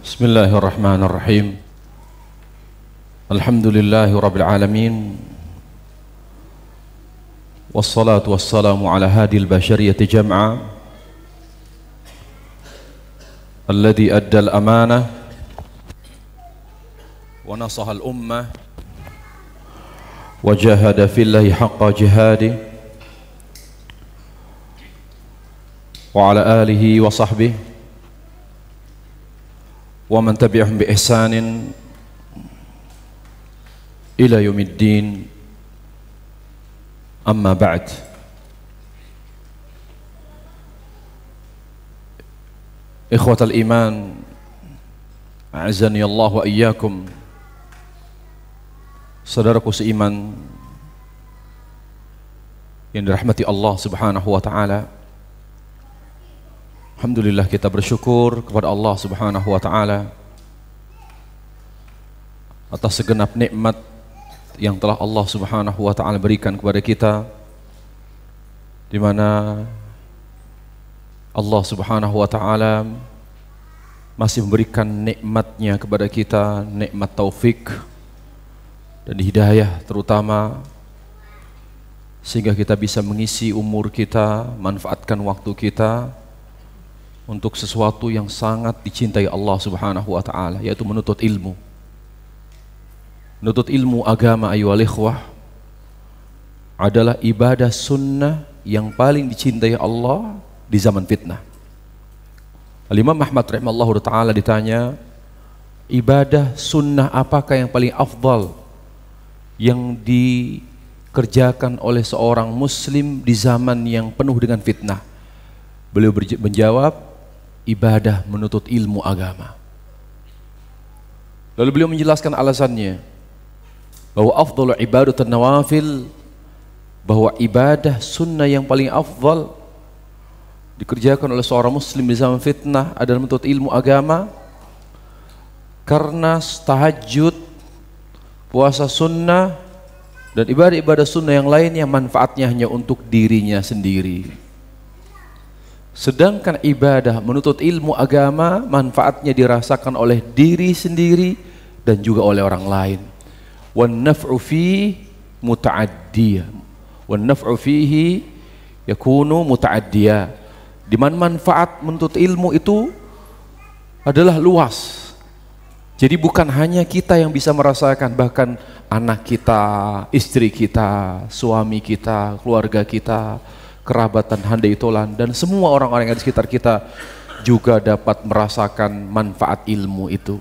Bismillahirrahmanirrahim. Alhamdulillahi rabbil alamin. Wassalatu wassalamu ala hadil bashariyati jam'a alladhi adda al-amanah wa nasaha al-ummah wa jahada fillahi haqqa jihadi wa ala alihi wa sahbihi wa man tabi'ahum bi ihsanin ila yaumiddin, amma ba'd. Ikhwatal iman, a'azzani Allah wa iyyakum. Saudaraku seiman yang dirahmati Allah Subhanahu wa taala, alhamdulillah kita bersyukur kepada Allah Subhanahu wa taala atas segenap nikmat yang telah Allah Subhanahu wa taala berikan kepada kita, di mana Allah Subhanahu wa taala masih memberikan nikmatnya kepada kita, nikmat taufik dan hidayah terutama, sehingga kita bisa mengisi umur kita, manfaatkan waktu kita untuk sesuatu yang sangat dicintai Allah Subhanahu wa taala, yaitu menuntut ilmu. Menuntut ilmu agama, ayyuhal ikhwah, adalah ibadah sunnah yang paling dicintai Allah di zaman fitnah. Al-Imam Ahmad rahimahullah ta'ala ditanya, ibadah sunnah apakah yang paling afdal yang dikerjakan oleh seorang muslim di zaman yang penuh dengan fitnah? Beliau menjawab, ibadah menuntut ilmu agama. Lalu beliau menjelaskan alasannya, bahwa afdalu ibadatun nawafil, bahwa ibadah sunnah yang paling afdal dikerjakan oleh seorang muslim di zaman fitnah adalah menuntut ilmu agama, karena tahajud, puasa sunnah, dan ibadah-ibadah sunnah yang lainnya manfaatnya hanya untuk dirinya sendiri. Sedangkan ibadah menuntut ilmu agama manfaatnya dirasakan oleh diri sendiri dan juga oleh orang lain. Wan naf'u fihi muta'addiya, wan naf'u fihi yakunu muta'addiya. Di mana manfaat menuntut ilmu itu adalah luas. Jadi bukan hanya kita yang bisa merasakan, bahkan anak kita, istri kita, suami kita, keluarga kita, kerabatan, handai tolan, dan semua orang-orang yang di sekitar kita juga dapat merasakan manfaat ilmu itu.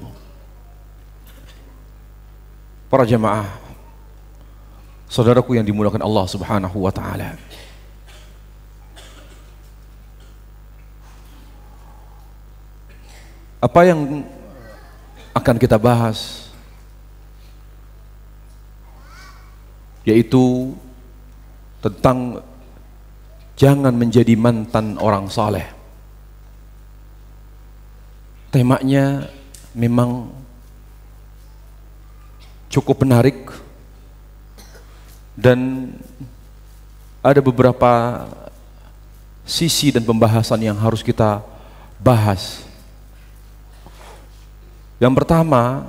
Para jemaah, saudaraku yang dimuliakan Allah Subhanahu wa taala, apa yang akan kita bahas yaitu tentang jangan menjadi mantan orang saleh. Temanya memang cukup menarik dan ada beberapa sisi dan pembahasan yang harus kita bahas. Yang pertama,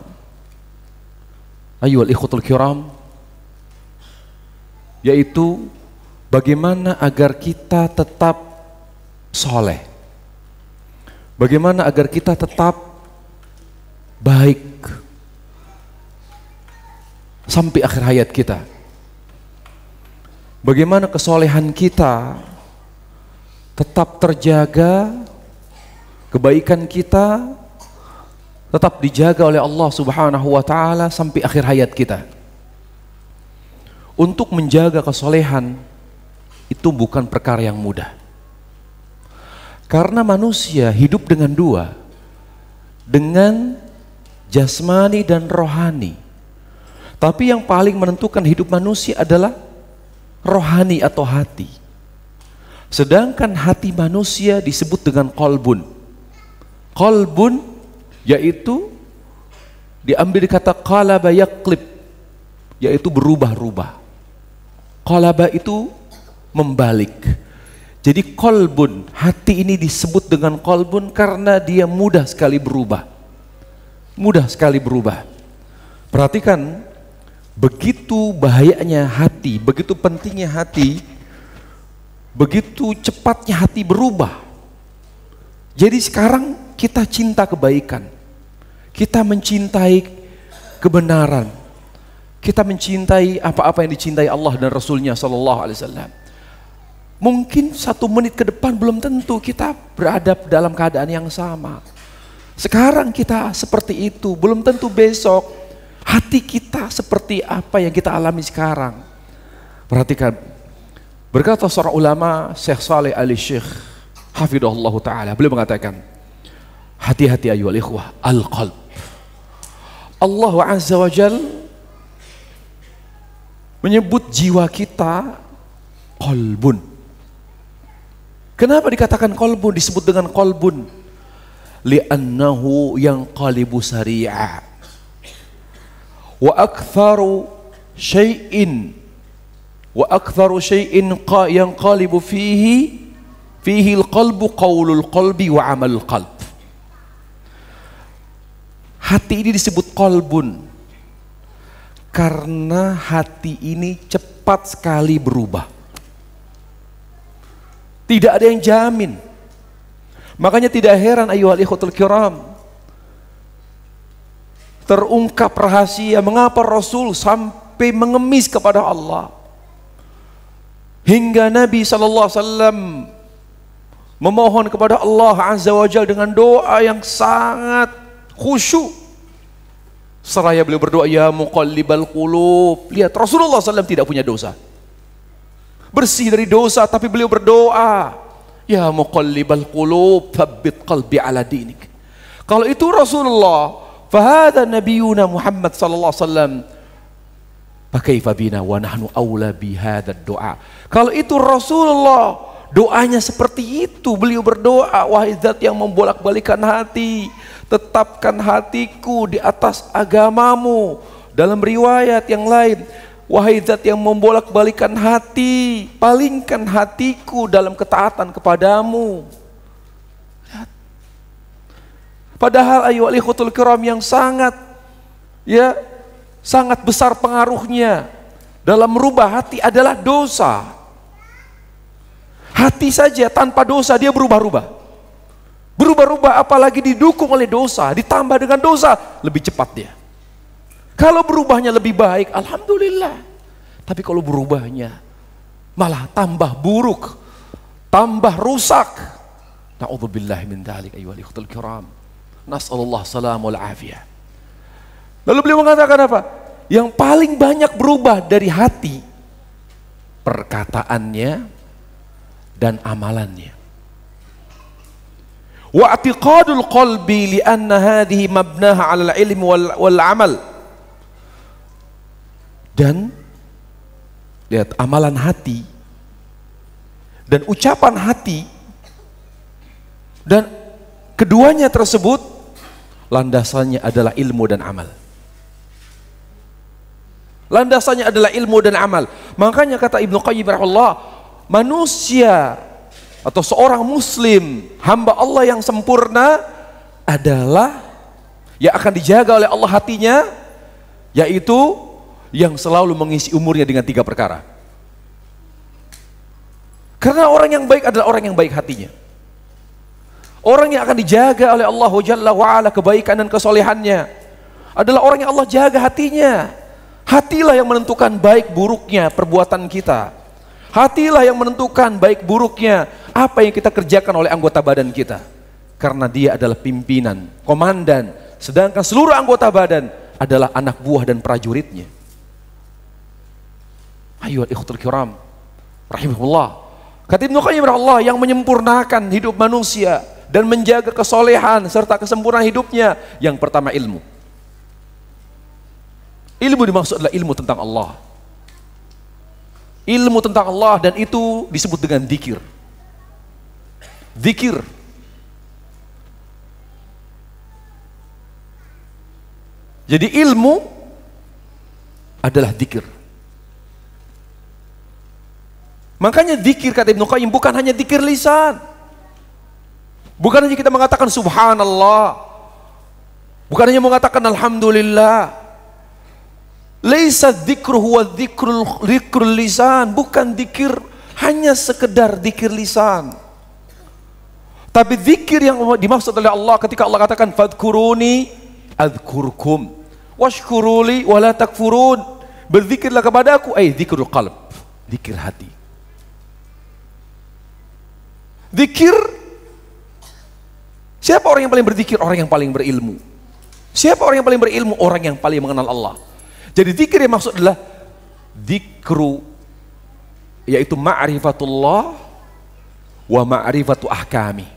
ayyuhal ikhwatul kiram, yaitu bagaimana agar kita tetap soleh, bagaimana agar kita tetap baik sampai akhir hayat kita. Bagaimana kesolehan kita tetap terjaga, kebaikan kita tetap dijaga oleh Allah Subhanahu wa taala sampai akhir hayat kita. Untuk menjaga kesolehan itu bukan perkara yang mudah, karena manusia hidup dengan dua, dengan jasmani dan rohani. Tapi yang paling menentukan hidup manusia adalah rohani atau hati. Sedangkan hati manusia disebut dengan qalbun. Qalbun yaitu diambil kata qalaba yaqlib, yaitu berubah-ubah. Qalaba itu membalik. Jadi qalbun, hati ini disebut dengan qalbun karena dia mudah sekali berubah. mudah sekali berubah. Perhatikan, begitu bahayanya hati, begitu pentingnya hati, begitu cepatnya hati berubah. Jadi sekarang kita cinta kebaikan, kita mencintai kebenaran, kita mencintai apa-apa yang dicintai Allah dan Rasulnya Sallallahu Alaihi Wasallam. Mungkin 1 menit ke depan belum tentu kita berada dalam keadaan yang sama. Sekarang kita seperti itu, belum tentu besok hati kita seperti apa yang kita alami sekarang. Perhatikan, berkata seorang ulama, Syekh Saleh Ali-Syekh hafidhahullah ta'ala, beliau mengatakan, hati-hati ayyuhal ikhwah, al-qalb. Allah Azza wa Jal menyebut jiwa kita qalbun. Kenapa dikatakan qalbun, disebut dengan qalbun? Li'annahu yanqalibu sari'a wa aktharu syai'in yanqalibu fihi al-qalbu qawlul qalbi wa amalul qalb. Hati ini disebut qalbun karena hati ini cepat sekali berubah. Tidak ada yang jamin. Makanya tidak heran ayyuhal ikhwatul kiram, terungkap rahasia mengapa Rasul sampai mengemis kepada Allah. Hingga Nabi SAW memohon kepada Allah Azza wa Jalla dengan doa yang sangat khusyuk. Seraya beliau berdoa, ya muqallibal qulub. Lihat, Rasulullah SAW tidak punya dosa, bersih dari dosa, tapi beliau berdoa, ya muqallibal qulub, thabbit qalbi ala dinik. Kalau itu Rasulullah, fahadha nabiyuna Muhammad sallallahu alaihi wasallam, fakaifa bina wa nahnu aula bihadha doa. Kalau itu Rasulullah, doanya seperti itu. Beliau berdoa, wahai zat yang membolak-balikan hati, tetapkan hatiku di atas agamamu. Dalam riwayat yang lain, wahai zat yang membolak-balikan hati, palingkan hatiku dalam ketaatan kepadamu. Lihat. Padahal ayyuhal ikhwatul kiram, yang sangat besar pengaruhnya dalam merubah hati adalah dosa. Hati saja tanpa dosa dia berubah-ubah. Berubah-ubah, apalagi didukung oleh dosa, ditambah dengan dosa, lebih cepat dia. Kalau berubahnya lebih baik, alhamdulillah. Tapi kalau berubahnya malah tambah buruk, tambah rusak, na'udzubillahi min dzalik ayyuhal ikhwatul kiram. Nas'alullah salam wal afiyah. Lalu beliau mengatakan apa? Yang paling banyak berubah dari hati, perkataannya dan amalannya. Wa i'tiqadul qalbi li'anna hadhihi mabnaha 'alal ilmi wal 'amal. Dan lihat, amalan hati dan ucapan hati, dan keduanya tersebut landasannya adalah ilmu dan amal. Landasannya adalah ilmu dan amal. Makanya kata Ibnu Qayyim rahimahullah, manusia atau seorang muslim, hamba Allah yang sempurna adalah yang akan dijaga oleh Allah hatinya, yaitu yang selalu mengisi umurnya dengan 3 perkara. Karena orang yang baik adalah orang yang baik hatinya. Orang yang akan dijaga oleh Allah Jalla wa'ala kebaikan dan kesolehannya adalah orang yang Allah jaga hatinya. Hatilah yang menentukan baik buruknya perbuatan kita. Hatilah yang menentukan baik buruknya apa yang kita kerjakan oleh anggota badan kita. Karena dia adalah pimpinan, komandan, sedangkan seluruh anggota badan adalah anak buah dan prajuritnya. Ayyuhal ikhwatul kiram rahimahullah, kata Ibnu Qayyim rahimahullah, yang menyempurnakan hidup manusia dan menjaga kesolehan serta kesempurnaan hidupnya, yang pertama ilmu. Ilmu dimaksud adalah ilmu tentang Allah. Ilmu tentang Allah, dan itu disebut dengan dzikir. Dzikir. Jadi ilmu adalah dzikir. Makanya dzikir kata Ibnu Qayyim bukan hanya dzikir lisan. Bukan hanya kita mengatakan subhanallah, Bukan hanya mengatakan alhamdulillah. Laisa dzikru huwa dzikrul lisan, bukan zikir hanya sekedar zikir lisan. Tapi zikir yang dimaksud oleh Allah ketika Allah katakan fadhkuruni adzkurkum washkuruli wala takfurun, berzikirlah kepadaku, zikrul qalb, zikir hati. Zikir, siapa orang yang paling berzikir? Orang yang paling berilmu. Siapa orang yang paling berilmu? Orang yang paling mengenal Allah. Jadi zikir yang maksud adalah zikru, yaitu ma'rifatullah wa ma'rifatu ahkami.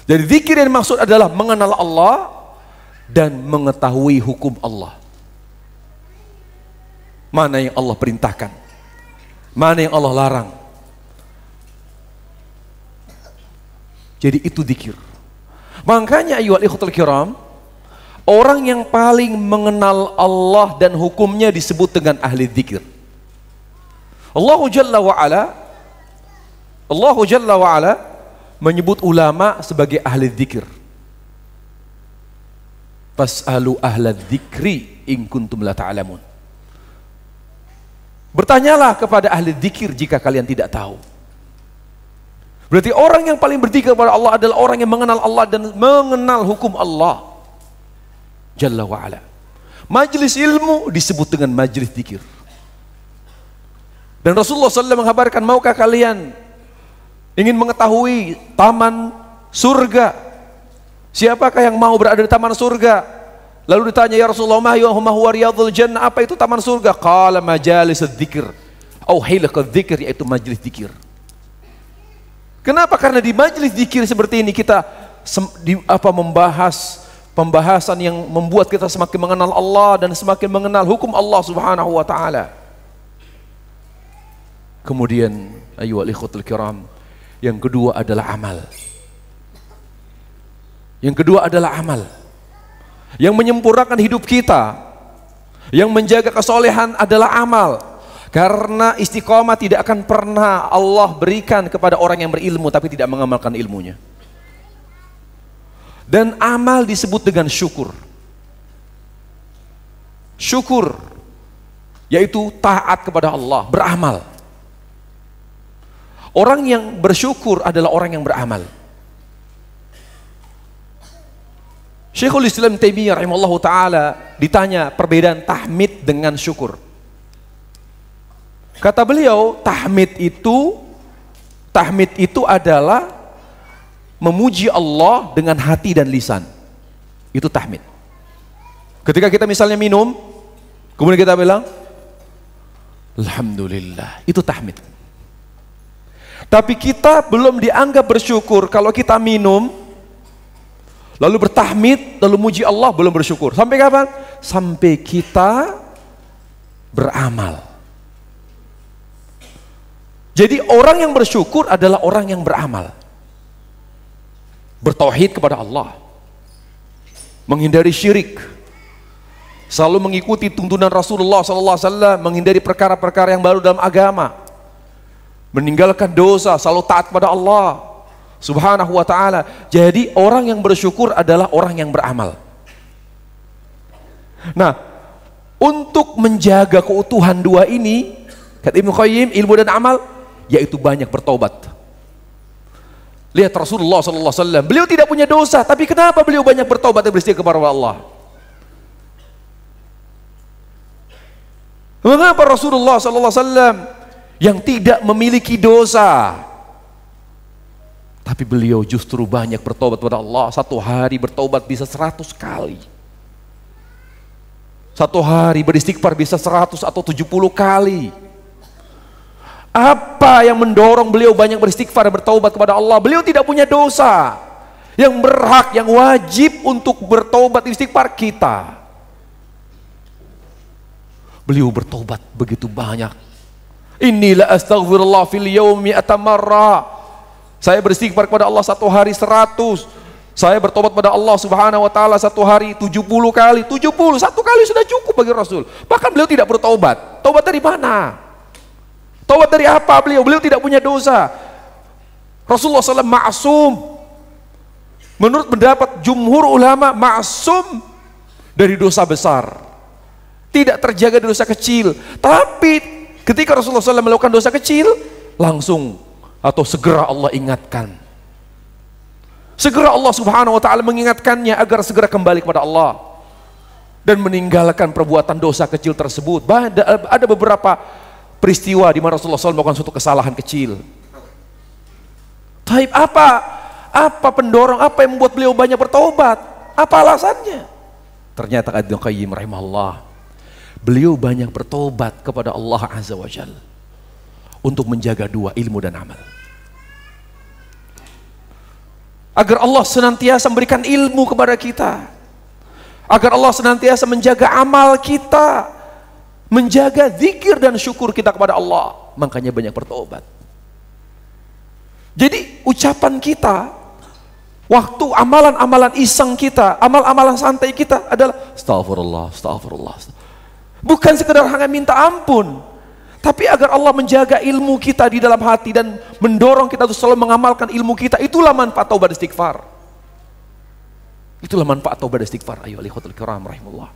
Jadi zikir yang maksud adalah mengenal Allah dan mengetahui hukum Allah. Mana yang Allah perintahkan, mana yang Allah larang. Jadi itu zikir. Makanya ayyuhal ikhwatul kiram, orang yang paling mengenal Allah dan hukumnya disebut dengan ahli zikir. Allah Jalla wa Ala menyebut ulama sebagai ahli zikir. Fas'alu ahla dzikri in kuntum la ta'lamun. Bertanyalah kepada ahli zikir jika kalian tidak tahu. Berarti orang yang paling berzikir kepada Allah adalah orang yang mengenal Allah dan mengenal hukum Allah Jalla wa Ala. Majlis ilmu disebut dengan majlis zikir. Dan Rasulullah SAW menghabarkan, maukah kalian ingin mengetahui taman surga? Siapakah yang mau berada di taman surga? Lalu ditanya, ya Rasulullah, ma huwa riyadhul jannah, apa itu taman surga? Qala majalis dzikir au hilaqadz dzikir, yaitu majlis zikir. Kenapa? Karena di majlis zikir seperti ini kita membahas pembahasan yang membuat kita semakin mengenal Allah dan semakin mengenal hukum Allah Subhanahu wa taala. Kemudian ayyuhal ikhwatul kiram, yang kedua adalah amal. Yang kedua adalah amal yang menyempurnakan hidup kita, yang menjaga kesolehan adalah amal. Karena istiqomah tidak akan pernah Allah berikan kepada orang yang berilmu tapi tidak mengamalkan ilmunya. Dan amal disebut dengan syukur. Syukur yaitu taat kepada Allah, beramal. Orang yang bersyukur adalah orang yang beramal. Syekhul Islam Taimiyah rahimahullahu taala ditanya perbedaan tahmid dengan syukur. Kata beliau, tahmid itu adalah memuji Allah dengan hati dan lisan. Itu tahmid. Ketika kita misalnya minum, kemudian kita bilang alhamdulillah, itu tahmid. Tapi kita belum dianggap bersyukur kalau kita minum lalu bertahmid, lalu muji Allah, belum bersyukur. Sampai kapan? Sampai kita beramal. Jadi orang yang bersyukur adalah orang yang beramal, bertauhid kepada Allah, menghindari syirik, selalu mengikuti tuntunan Rasulullah SAW, menghindari perkara-perkara yang baru dalam agama, meninggalkan dosa, selalu taat kepada Allah Subhanahu wa ta'ala. Jadi orang yang bersyukur adalah orang yang beramal. Nah, untuk menjaga keutuhan dua ini, kata Ibnu Qayyim, ilmu dan amal, yaitu banyak bertobat. Lihat Rasulullah SAW, beliau tidak punya dosa, tapi kenapa beliau banyak bertobat dan beristighfar kepada Allah? Mengapa Rasulullah SAW yang tidak memiliki dosa, tapi beliau justru banyak bertobat kepada Allah? Satu hari bertobat bisa 100 kali. Satu hari beristighfar bisa 100 atau 70 kali. Apa yang mendorong beliau banyak beristighfar dan bertaubat kepada Allah? Beliau tidak punya dosa. Yang berhak, yang wajib untuk bertaubat istighfar kita. Beliau bertobat begitu banyak. Inilah astaghfirullah fil yaumi atamarra. Saya beristighfar kepada Allah satu hari 100. Saya bertobat kepada Allah Subhanahu wa taala satu hari 70 kali. 70, satu kali sudah cukup bagi Rasul. Bahkan beliau tidak bertobat. Tobat dari mana? Taubat dari apa beliau? Beliau tidak punya dosa. Rasulullah SAW ma'asum, Menurut pendapat jumhur ulama, ma'sum dari dosa besar, tidak terjaga dari dosa kecil. Tapi ketika Rasulullah SAW melakukan dosa kecil, langsung atau segera Allah ingatkan. Segera Allah Subhanahu wa ta'ala mengingatkannya agar segera kembali kepada Allah dan meninggalkan perbuatan dosa kecil tersebut. Ada beberapa peristiwa di mana Rasulullah SAW melakukan suatu kesalahan kecil. Taib, apa pendorong, apa yang membuat beliau banyak bertobat? Apa alasannya? Ternyata Ibnu Qayyim rahimahullah, beliau banyak bertobat kepada Allah Azza wa Jalla untuk menjaga dua, ilmu dan amal. Agar Allah senantiasa memberikan ilmu kepada kita, agar Allah senantiasa menjaga amal kita, menjaga zikir dan syukur kita kepada Allah. Makanya banyak bertobat. Jadi ucapan kita, waktu amalan-amalan iseng kita, amal-amalan santai kita adalah astagfirullah, astagfirullah. Bukan sekedar hanya minta ampun, tapi agar Allah menjaga ilmu kita di dalam hati dan mendorong kita untuk selalu mengamalkan ilmu kita. Itulah manfaat taubat istighfar. Itulah manfaat taubat istighfar. Ayo ikhwatul kiram rahimullah.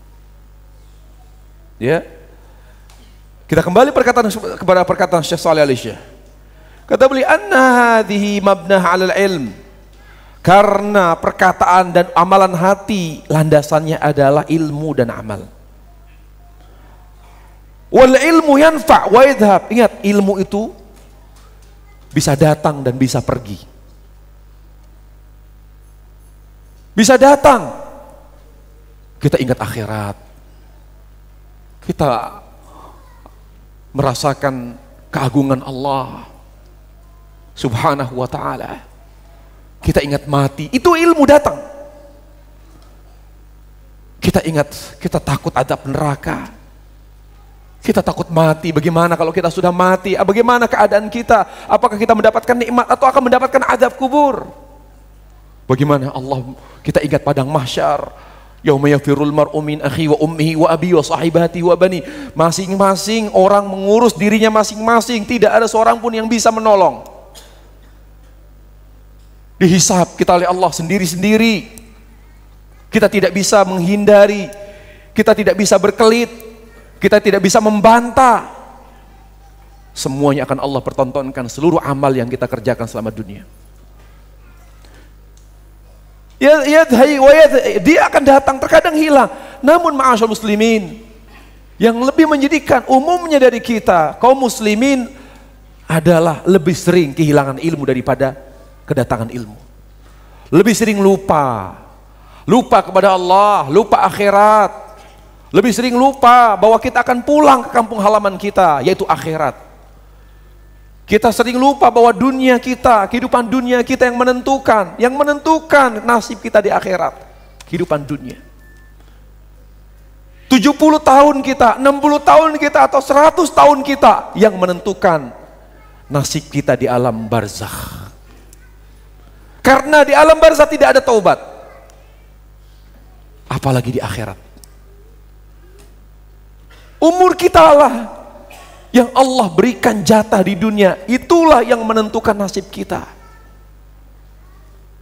Ya. Kita kembali kepada perkataan Syekh Shalih Al-Syekh. Kata beliau, anna hadhihi mabnah 'alal ilm. Karena perkataan dan amalan hati landasannya adalah ilmu dan amal. Wal ilmu yanfa' wa yadhhab. Ingat, ilmu itu bisa datang dan bisa pergi. Bisa datang, kita ingat akhirat, kita merasakan keagungan Allah Subhanahu wa ta'ala, kita ingat mati, itu ilmu datang. Kita ingat, kita takut azab neraka, kita takut mati. Bagaimana kalau kita sudah mati? Bagaimana keadaan kita? Apakah kita mendapatkan nikmat atau akan mendapatkan azab kubur? Bagaimana Allah, kita ingat padang mahsyar, yauma yafirul mar'u min akhi wa ummihi wa abi wa sahibati wa bani. Masing-masing orang mengurus dirinya masing-masing, tidak ada seorang pun yang bisa menolong. Dihisab kita oleh Allah sendiri-sendiri. Kita tidak bisa menghindari, kita tidak bisa berkelit, kita tidak bisa membantah. Semuanya akan Allah pertontonkan, seluruh amal yang kita kerjakan selama dunia. Dia akan datang, terkadang hilang. Namun ma'asyal muslimin, yang lebih menjadikan umumnya dari kita, kaum muslimin, adalah lebih sering kehilangan ilmu daripada kedatangan ilmu. Lebih sering lupa kepada Allah, lupa akhirat. Lebih sering lupa bahwa kita akan pulang ke kampung halaman kita, yaitu akhirat. Kita sering lupa bahwa dunia kita, kehidupan dunia kita yang menentukan nasib kita di akhirat, kehidupan dunia. 70 tahun kita, 60 tahun kita, atau 100 tahun kita yang menentukan nasib kita di alam barzakh. Karena di alam barzakh tidak ada taubat, apalagi di akhirat. Umur kita lah yang Allah berikan jatah di dunia, itulah yang menentukan nasib kita.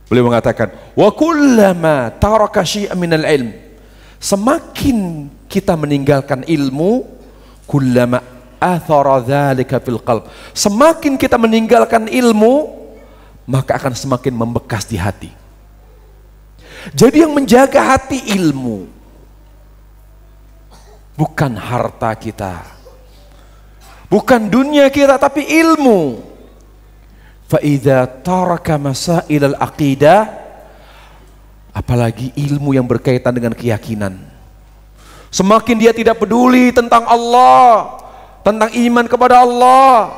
Beliau mengatakan, wa kullama taraka syai'an minal ilm, semakin kita meninggalkan ilmu, kullama athara dzalika fil qalb, semakin kita meninggalkan ilmu, maka akan semakin membekas di hati. Jadi yang menjaga hati ilmu, bukan harta kita, bukan dunia kita, tapi ilmu. Fa idza taraka masail al-aqidah, apalagi ilmu yang berkaitan dengan keyakinan, semakin dia tidak peduli tentang Allah, tentang iman kepada Allah,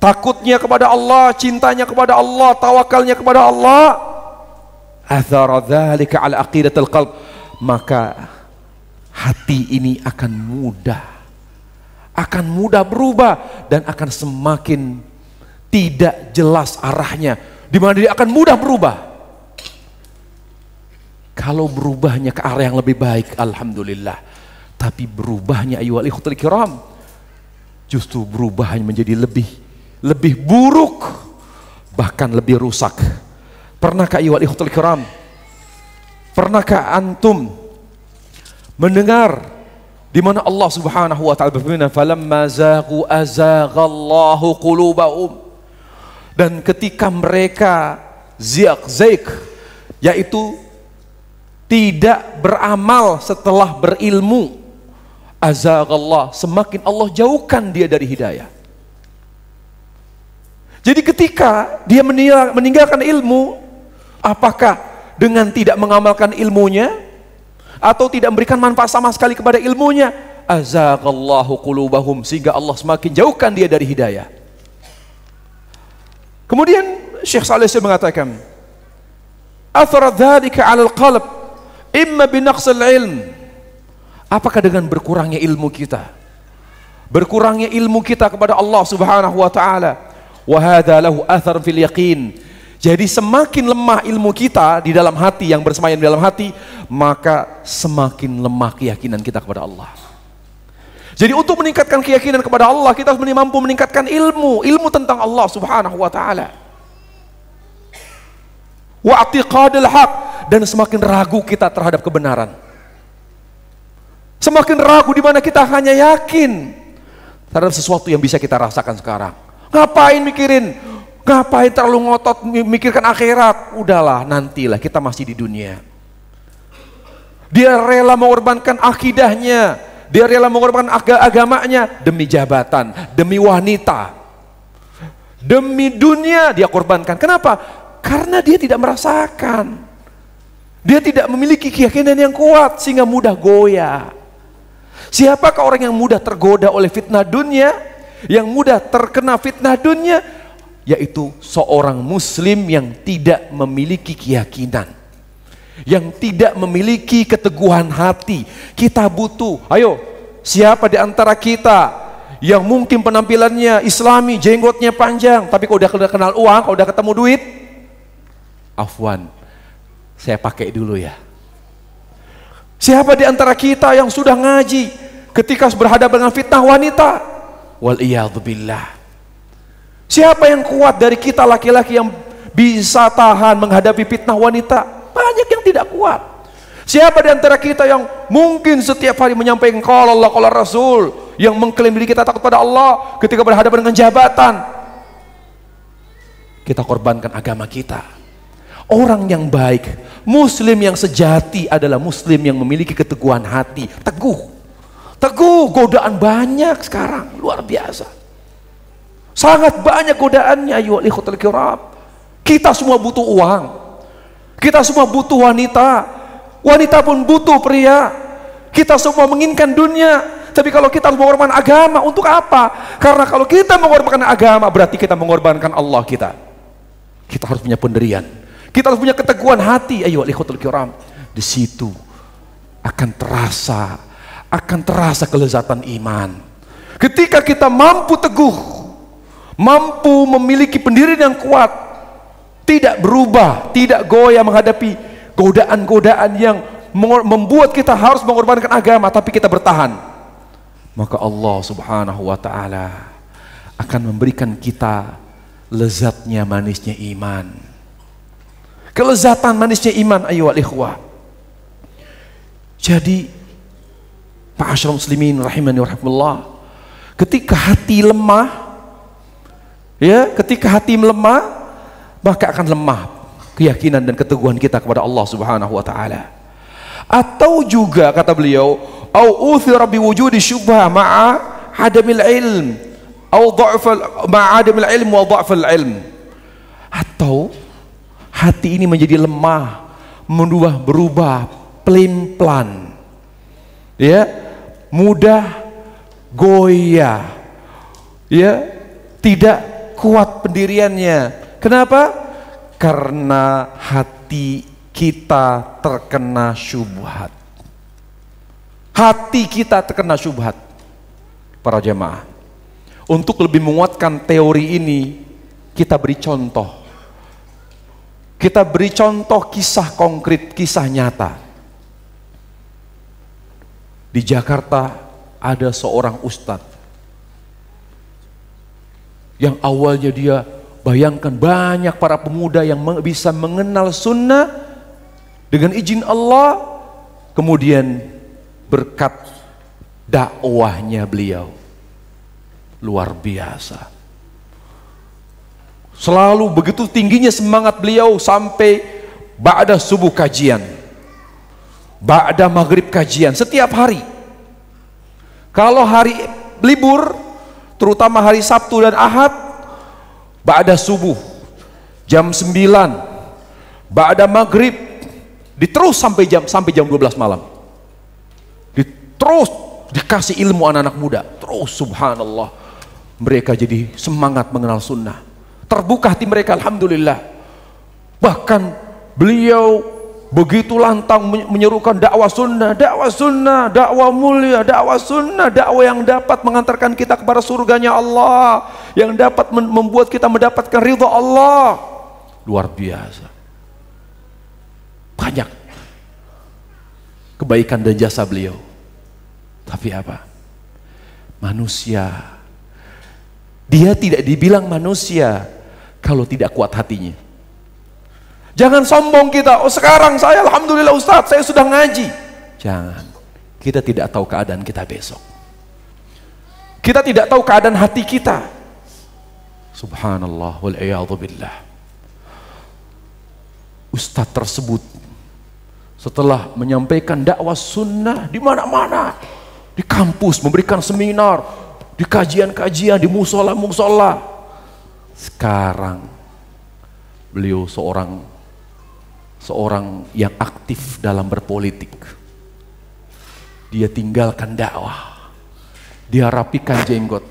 takutnya kepada Allah, cintanya kepada Allah, tawakalnya kepada Allah, athara dzalika ala aqidatil qalb, maka hati ini akan mudah berubah dan akan semakin tidak jelas arahnya, di mana dia akan mudah berubah. Kalau berubahnya ke arah yang lebih baik, alhamdulillah. Tapi berubahnya ayyuhal ikhwatul kiram, justru berubahnya menjadi lebih buruk, bahkan lebih rusak. Pernahkah ayyuhal ikhwatul kiram, pernahkah antum mendengar di mana Allah Subhanahu wa taala berfirman, "Falamma zaghu azaghallahu qulubahum." Dan ketika mereka zaig, yaitu tidak beramal setelah berilmu, azaghallah, semakin Allah jauhkan dia dari hidayah. Jadi ketika dia meninggalkan ilmu, apakah dengan tidak mengamalkan ilmunya atau tidak memberikan manfaat sama sekali kepada ilmunya, azaghallahu qulubahum, sehingga Allah semakin jauhkan dia dari hidayah. Kemudian Syekh Shalih mengatakan, athara dzalika 'ala al-qalb imma bi naqsil ilm. Apakah dengan berkurangnya ilmu kita, berkurangnya ilmu kita kepada Allah Subhanahu wa taala, wa hadza lahu athar fil yaqin. Jadi semakin lemah ilmu kita di dalam hati, yang bersemayam di dalam hati, maka semakin lemah keyakinan kita kepada Allah. Jadi untuk meningkatkan keyakinan kepada Allah, kita harus mampu meningkatkan ilmu tentang Allah Subhanahu wa taala. Wa i'tiqadul haq, dan semakin ragu kita terhadap kebenaran. Semakin ragu di mana kita hanya yakin terhadap sesuatu yang bisa kita rasakan sekarang. Ngapain mikirin? Ngapain terlalu ngotot mikirkan akhirat? Udahlah, nantilah, kita masih di dunia. Dia rela mengorbankan akidahnya, dia rela mengorbankan agamanya demi jabatan, demi wanita, demi dunia dia korbankan. Kenapa? Karena dia tidak merasakan, dia tidak memiliki keyakinan yang kuat sehingga mudah goyah. Siapakah orang yang mudah tergoda oleh fitnah dunia, yang mudah terkena fitnah dunia? Yaitu seorang muslim yang tidak memiliki keyakinan, yang tidak memiliki keteguhan hati. Kita butuh, ayo, siapa di antara kita yang mungkin penampilannya islami, jenggotnya panjang, tapi kalau udah kenal uang, kalau udah ketemu duit, afwan, saya pakai dulu ya. Siapa di antara kita yang sudah ngaji, ketika berhadapan dengan fitnah wanita, wal iyadzubillah, siapa yang kuat dari kita laki-laki yang bisa tahan menghadapi fitnah wanita? Banyak yang tidak kuat. Siapa di antara kita yang mungkin setiap hari menyampaikan qala Allah qala Rasul, yang mengklaim diri kita takut pada Allah, ketika berhadapan dengan jabatan kita korbankan agama kita? Orang yang baik, muslim yang sejati adalah muslim yang memiliki keteguhan hati, teguh. Godaan banyak sekarang, luar biasa. Sangat banyak godaannya, ayyuhal ikhwatul kiram. Kita semua butuh uang, kita semua butuh wanita, wanita pun butuh pria. Kita semua menginginkan dunia, tapi kalau kita harus mengorbankan agama, untuk apa? Karena kalau kita mengorbankan agama, berarti kita mengorbankan Allah kita. Kita harus punya pendirian, kita harus punya keteguhan hati, ayyuhal ikhwatul kiram. Di situ akan terasa kelezatan iman. Ketika kita mampu teguh, mampu memiliki pendirian yang kuat, tidak berubah, tidak goyah menghadapi godaan-godaan yang membuat kita harus mengorbankan agama, tapi kita bertahan, maka Allah Subhanahu wa taala akan memberikan kita lezatnya manisnya iman. Kelezatan manisnya iman, ayyuhal ikhwah. Jadi ma'asyiral muslimin rahimani wa rahimakumullah, ketika hati lemah, ya, ketika hati melemah, maka akan lemah keyakinan dan keteguhan kita kepada Allah Subhanahu wa taala. Atau juga kata beliau, au uthira bi wujudi syubhah ma'a adamil ilm, au dha'fal ma'a adamil ilm wa dha'fal ilm. Atau hati ini menjadi lemah, berubah pelin-pelan, ya, mudah goyah, ya, tidak kuat pendiriannya. Kenapa? Karena hati kita terkena syubhat. Hati kita terkena syubhat. Para jemaah, untuk lebih menguatkan teori ini, kita beri contoh. Kita beri contoh kisah konkret, kisah nyata. Di Jakarta ada seorang ustadz yang awalnya dia bayangkan banyak para pemuda yang bisa mengenal sunnah dengan izin Allah, kemudian berkat dakwahnya beliau luar biasa. Selalu begitu tingginya semangat beliau sampai ba'da subuh kajian, ba'da maghrib kajian setiap hari. Kalau hari libur, terutama hari Sabtu dan Ahad, ba'da subuh jam 9, ba'da maghrib, diterus sampai jam 12 malam. Terus dikasih ilmu anak-anak muda, terus subhanallah mereka jadi semangat mengenal sunnah, terbuka hati mereka, alhamdulillah. Bahkan beliau begitu lantang menyerukan dakwah sunnah, dakwah mulia, dakwah sunnah, dakwah yang dapat mengantarkan kita kepada surganya Allah, yang dapat membuat kita mendapatkan ridha Allah. Luar biasa, banyak kebaikan dan jasa beliau. Tapi apa? Manusia, dia tidak dibilang manusia kalau tidak kuat hatinya. Jangan sombong kita, oh sekarang saya alhamdulillah Ustadz, saya sudah ngaji. Jangan, kita tidak tahu keadaan kita besok. Kita tidak tahu keadaan hati kita. Subhanallah wal'iyadzubillah. Ustadz tersebut setelah menyampaikan dakwah sunnah di mana-mana, di kampus, memberikan seminar, di kajian-kajian, di musola-musola. Sekarang beliau seorang yang aktif dalam berpolitik. Dia tinggalkan dakwah, dia rapikan jenggot.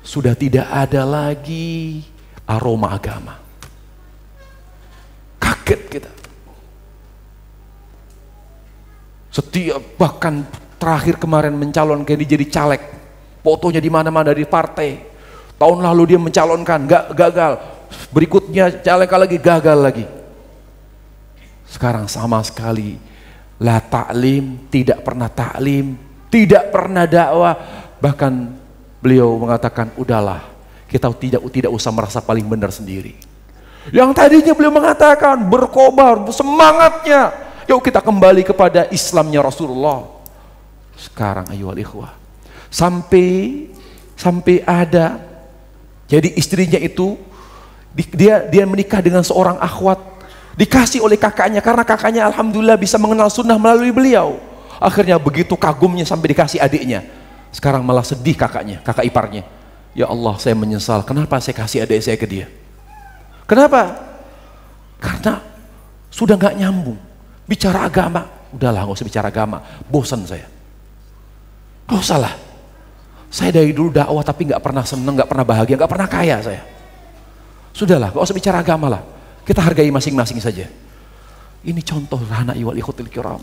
Sudah tidak ada lagi aroma agama. Kaget kita. Setiap, bahkan terakhir kemarin mencalonkan dia jadi caleg, fotonya di mana-mana di partai. Tahun lalu dia mencalonkan, gagal. Berikutnya caleg lagi, gagal lagi. Sekarang sama sekali la ta'lim, tidak pernah ta'lim, tidak pernah dakwah. Bahkan beliau mengatakan, udahlah, kita tidak usah merasa paling benar sendiri. Yang tadinya beliau mengatakan berkobar semangatnya, yuk kita kembali kepada Islamnya Rasulullah. Sekarang ayyuhal ikhwah, sampai ada, jadi istrinya itu dia menikah dengan seorang akhwat, dikasih oleh kakaknya, karena kakaknya alhamdulillah bisa mengenal sunnah melalui beliau. Akhirnya begitu kagumnya sampai dikasih adiknya. Sekarang malah sedih kakaknya, kakak iparnya. Ya Allah, saya menyesal, kenapa saya kasih adik saya ke dia? Kenapa? Karena sudah nggak nyambung. Bicara agama, udahlah nggak usah bicara agama, bosan saya. Gak usah lah. Saya dari dulu dakwah tapi nggak pernah seneng, nggak pernah bahagia, nggak pernah kaya saya. Sudahlah, gak usah bicara agama lah. Kita hargai masing-masing saja. Ini contoh rahana iwal ikhutil kiram.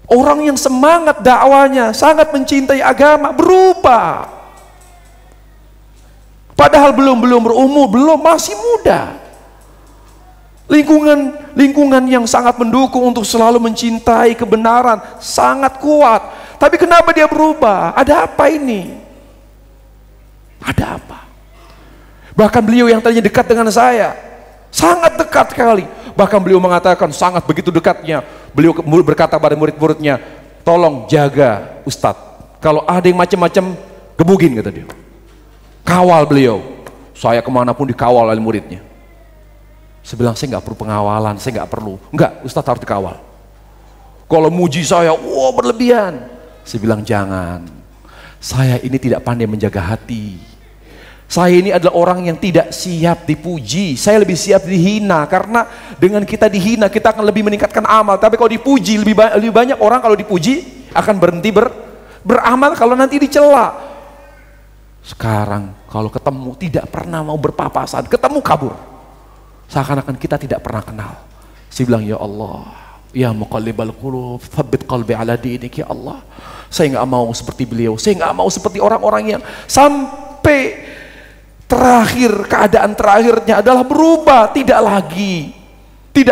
Orang yang semangat dakwanya, sangat mencintai agama, berubah. Padahal belum berumur, masih muda. Lingkungan yang sangat mendukung untuk selalu mencintai kebenaran, sangat kuat. Tapi kenapa dia berubah? Ada apa ini? Ada apa? Bahkan beliau yang tadinya dekat dengan saya, sangat dekat sekali. Bahkan beliau mengatakan sangat begitu dekatnya. Beliau berkata pada murid-muridnya, tolong jaga Ustadz. Kalau ada yang macam-macam, gebugin, kata dia. Kawal beliau. Saya kemanapun dikawal oleh muridnya. Saya bilang, saya nggak perlu pengawalan, saya nggak perlu. Enggak, Ustadz harus dikawal. Kalau muji saya, wah berlebihan. Saya bilang, jangan. Saya ini tidak pandai menjaga hati. Saya ini adalah orang yang tidak siap dipuji. Saya lebih siap dihina, karena dengan kita dihina kita akan lebih meningkatkan amal. Tapi kalau dipuji, lebih banyak orang kalau dipuji akan berhenti beramal kalau nanti dicela. Sekarang kalau ketemu tidak pernah mau berpapasan, ketemu kabur. Seakan-akan kita tidak pernah kenal. Saya bilang, ya Allah, ya muqallibal qulub, tsabbit qalbi ala dinik, ya Allah. Saya nggak mau seperti beliau. Saya nggak mau seperti orang-orang yang sampai keadaan terakhirnya adalah berubah, tidak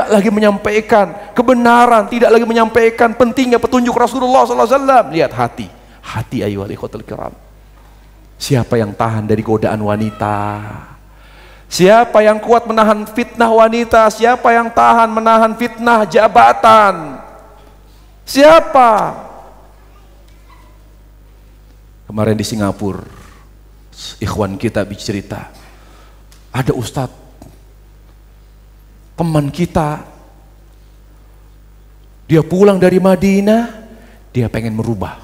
lagi menyampaikan kebenaran, tidak lagi menyampaikan pentingnya petunjuk Rasulullah SAW. Lihat hati ayyuhal ikhwatul kiram. Siapa yang tahan dari godaan wanita? Siapa yang kuat menahan fitnah wanita? Siapa yang tahan menahan fitnah jabatan? Siapa? Kemarin di Singapura, ikhwan kita bercerita, ada ustadz, teman kita, dia pulang dari Madinah, dia pengen merubah.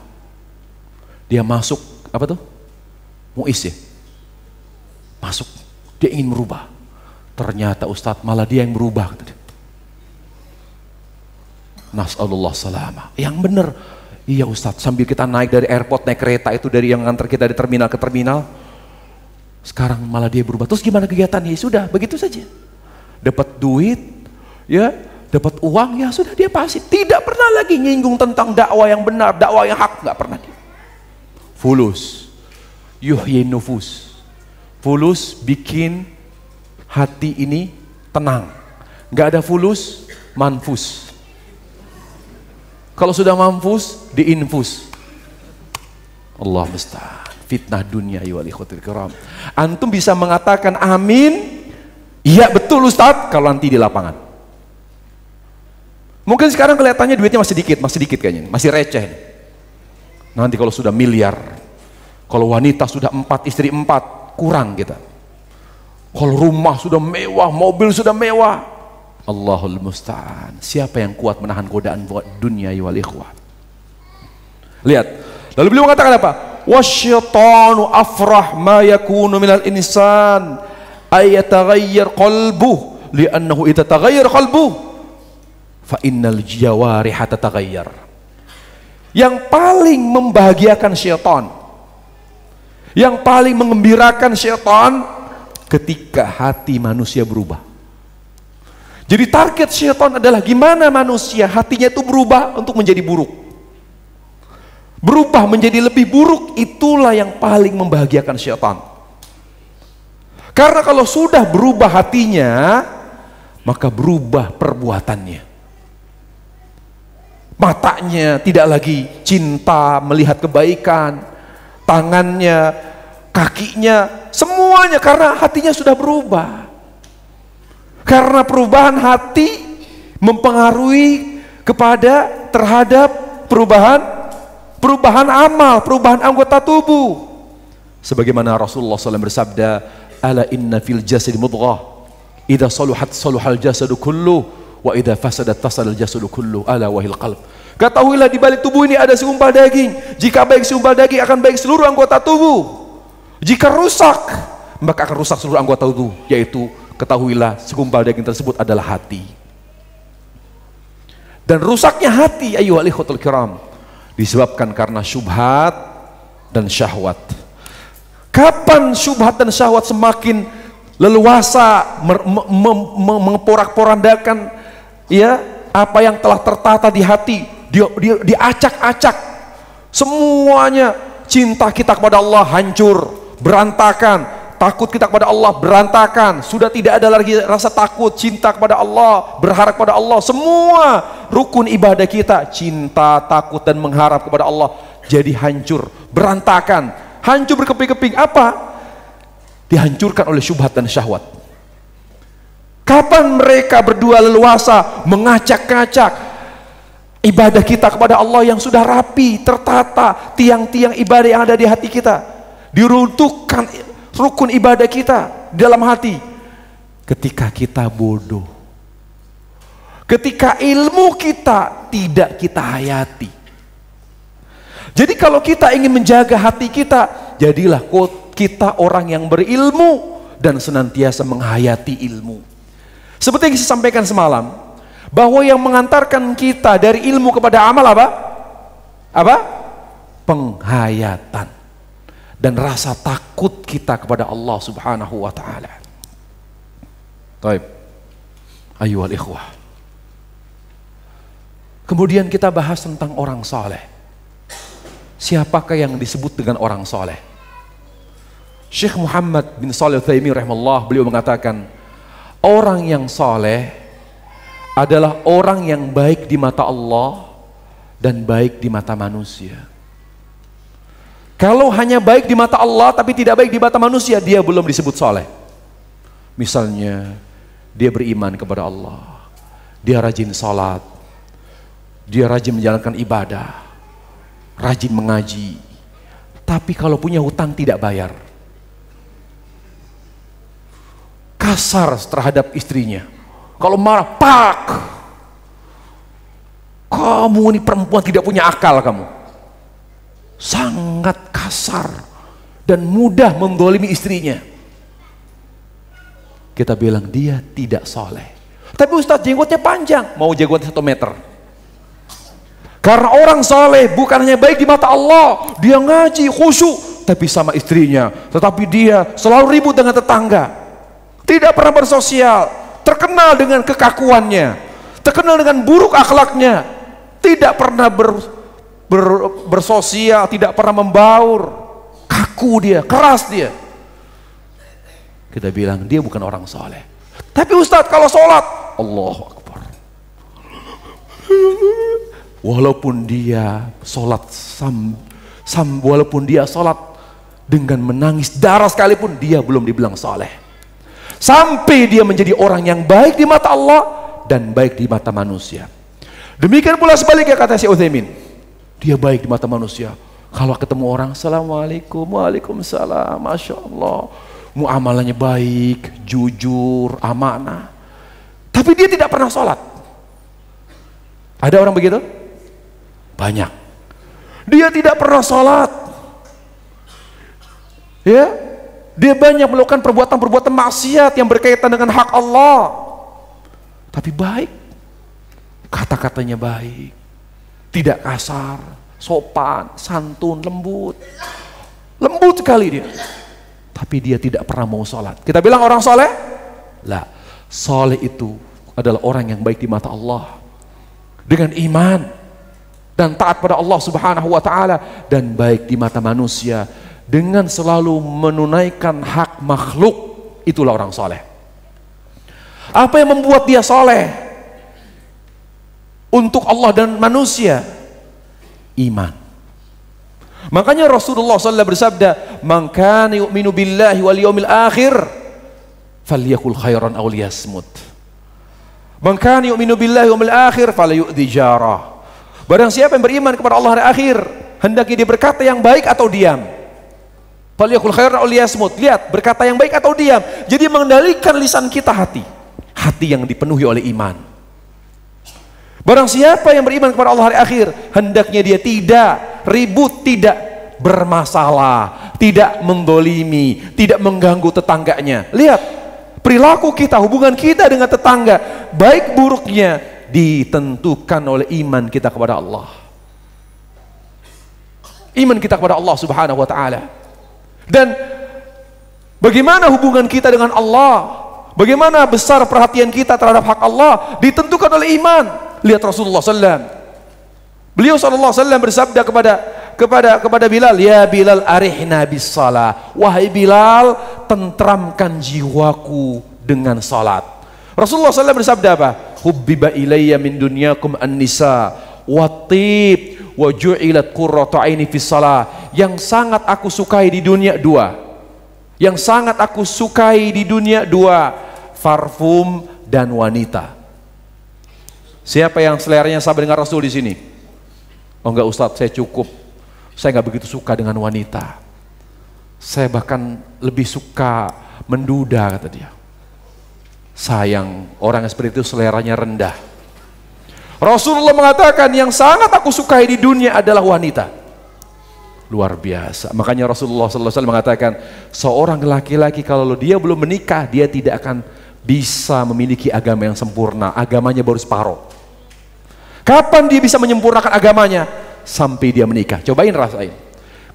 Dia masuk, apa tuh? Muis ya? Masuk, dia ingin merubah. Ternyata ustadz malah dia yang berubah. Nas'alullah salamah. Yang bener, iya ustadz, sambil kita naik dari airport, naik kereta itu dari yang nganter kita dari terminal ke terminal, sekarang malah dia berubah. Terus gimana kegiatannya? Sudah, begitu saja. Dapat duit, ya, dapat uang, ya sudah dia pasif. Tidak pernah lagi nyinggung tentang dakwah yang benar, dakwah yang hak, nggak pernah dia. Fulus, yuhyi nufus. Fulus bikin hati ini tenang. Nggak ada fulus, manfus. Kalau sudah manfus, diinfus. Allah musta'an. Fitnah dunia ya wal ikhwatul kiram. Antum bisa mengatakan amin, iya betul Ustaz, kalau nanti di lapangan. Mungkin sekarang kelihatannya duitnya masih dikit kayaknya, masih receh. Nanti kalau sudah miliar, kalau wanita sudah 4, istri 4, kurang kita. Kalau rumah sudah mewah, mobil sudah mewah, Allahul musta'an. Siapa yang kuat menahan godaan dunia wal ikhwah? Lihat, lalu beliau mengatakan apa? Wasyaitanu afrah ma yakunu minal insan ayataghayyar qalbuh li'annahu idza taghayyar qalbuh fa innal jawariha tataghayyar. Yang paling membahagiakan syaitan, yang paling mengembirakan syaitan ketika hati manusia berubah. Jadi target syaitan adalah gimana manusia hatinya itu berubah untuk menjadi buruk. Berubah menjadi lebih buruk, itulah yang paling membahagiakan syaitan. Karena kalau sudah berubah hatinya, maka berubah perbuatannya. Matanya tidak lagi cinta melihat kebaikan, tangannya, kakinya, semuanya karena hatinya sudah berubah. Karena perubahan hati mempengaruhi terhadap perubahan amal, perubahan anggota tubuh. Sebagaimana Rasulullah SAW bersabda, ala inna fil jasadi mudghah, idza saluhat saluhal jasadu kullu, wa idza fasadat fasadal jasadu kullu, ala wahil qalb. Ketahuilah di balik tubuh ini ada segumpal daging. Jika baik segumpal daging, akan baik seluruh anggota tubuh. Jika rusak, maka akan rusak seluruh anggota tubuh, yaitu ketahuilah segumpal daging tersebut adalah hati. Dan rusaknya hati ayyuhal ikhwatul kiram disebabkan karena syubhat dan syahwat. Kapan syubhat dan syahwat semakin leluasa memporak-porandakan ya apa yang telah tertata di hati, diacak-acak semuanya. Cinta kita kepada Allah hancur, berantakan. Takut kita kepada Allah berantakan, sudah tidak ada lagi rasa takut, cinta kepada Allah, berharap kepada Allah. Semua rukun ibadah kita, cinta, takut dan mengharap kepada Allah jadi hancur, berantakan, hancur berkeping-keping. Apa? Dihancurkan oleh syubhat dan syahwat. Kapan mereka berdua leluasa mengacak-ngacak ibadah kita kepada Allah yang sudah rapi, tertata, tiang-tiang ibadah yang ada di hati kita, diruntuhkan rukun ibadah kita dalam hati ketika kita bodoh, ketika ilmu kita tidak kita hayati. Jadi kalau kita ingin menjaga hati kita, jadilah kita orang yang berilmu dan senantiasa menghayati ilmu. Seperti yang saya sampaikan semalam, bahwa yang mengantarkan kita dari ilmu kepada amal apa? Penghayatan dan rasa takut kita kepada Allah Subhanahu wa taala. Baik. Ayyuhal ikhwah. Kemudian kita bahas tentang orang saleh. Siapakah yang disebut dengan orang saleh? Syekh Muhammad bin Shalih Al-Utsaimin rahimahullah, beliau mengatakan, orang yang saleh adalah orang yang baik di mata Allah dan baik di mata manusia. Kalau hanya baik di mata Allah tapi tidak baik di mata manusia, dia belum disebut soleh. Misalnya dia beriman kepada Allah, dia rajin sholat, dia rajin menjalankan ibadah, rajin mengaji, tapi kalau punya hutang tidak bayar, kasar terhadap istrinya, kalau marah, pak, kamu ini perempuan tidak punya akal kamu, sangat kasar dan mudah mendolimi istrinya. Kita bilang dia tidak soleh. Tapi Ustadz jenggotnya panjang, mau jenggotnya 1 meter. Karena orang soleh bukan hanya baik di mata Allah, dia ngaji khusyuk, tapi sama istrinya, tetapi dia selalu ribut dengan tetangga, tidak pernah bersosial, terkenal dengan kekakuannya, terkenal dengan buruk akhlaknya, tidak pernah bersosial, tidak pernah membaur, kaku dia, keras dia. Kita bilang dia bukan orang soleh. Tapi Ustadz kalau sholat, Allahu Akbar, walaupun dia sholat walaupun dia sholat dengan menangis darah sekalipun, dia belum dibilang soleh. Sampai dia menjadi orang yang baik di mata Allah dan baik di mata manusia. Demikian pula sebaliknya, kata Syekh Utsaimin, dia baik di mata manusia. Kalau ketemu orang, Assalamualaikum, Waalaikumsalam, Masya Allah, muamalahnya baik, jujur, amanah. Tapi dia tidak pernah sholat. Ada orang begitu? Banyak. Dia tidak pernah sholat. Ya, dia banyak melakukan perbuatan-perbuatan maksiat yang berkaitan dengan hak Allah. Tapi baik, kata-katanya baik, tidak kasar, sopan, santun, lembut sekali dia. Tapi dia tidak pernah mau sholat. Kita bilang orang soleh? Lah, soleh itu adalah orang yang baik di mata Allah, dengan iman dan taat pada Allah Subhanahu wa Ta'ala, dan baik di mata manusia dengan selalu menunaikan hak makhluk. Itulah orang soleh. Apa yang membuat dia soleh untuk Allah dan manusia? Iman. Makanya Rasulullah SAW bersabda, "Man kana yu'minu billahi wal yawmil akhir falyakul khairan aw liyasmut. Man kana yu'minu billahi wal yawmil akhir falyu'dhi jarah." Barang siapa yang beriman kepada Allah hari akhir, hendaknya dia berkata yang baik atau diam. Falyakul khairan aw liyasmut. Lihat, berkata yang baik atau diam. Jadi mengendalikan lisan kita, hati yang dipenuhi oleh iman. Barang siapa yang beriman kepada Allah hari akhir, hendaknya dia tidak ribut, tidak bermasalah, tidak mendolimi, tidak mengganggu tetangganya. Lihat, perilaku kita, hubungan kita dengan tetangga, baik buruknya ditentukan oleh iman kita kepada Allah. Iman kita kepada Allah Subhanahu wa Ta'ala. Dan bagaimana hubungan kita dengan Allah, bagaimana besar perhatian kita terhadap hak Allah, ditentukan oleh iman. Lihat Rasulullah SAW. Beliau SAW bersabda kepada Bilal, "Ya Bilal, arihna bis salah." Wahai Bilal, tentramkan jiwaku dengan salat. Rasulullah SAW bersabda apa? "Hubbiba ilayya min dunyakum an-nisa wa tib wa ju'ilat qurratu aini fis salah." Yang sangat aku sukai di dunia dua. Yang sangat aku sukai di dunia dua, parfum dan wanita. Siapa yang seleranya sama dengan Rasul di sini? Oh enggak Ustadz, saya cukup. Saya enggak begitu suka dengan wanita. Saya bahkan lebih suka menduda, kata dia. Sayang, orang yang seperti itu seleranya rendah. Rasulullah mengatakan yang sangat aku sukai di dunia adalah wanita. Luar biasa. Makanya Rasulullah SAW mengatakan, seorang laki-laki kalau dia belum menikah, dia tidak akan bisa memiliki agama yang sempurna. Agamanya baru separuh. Kapan dia bisa menyempurnakan agamanya? Sampai dia menikah. Cobain, rasain.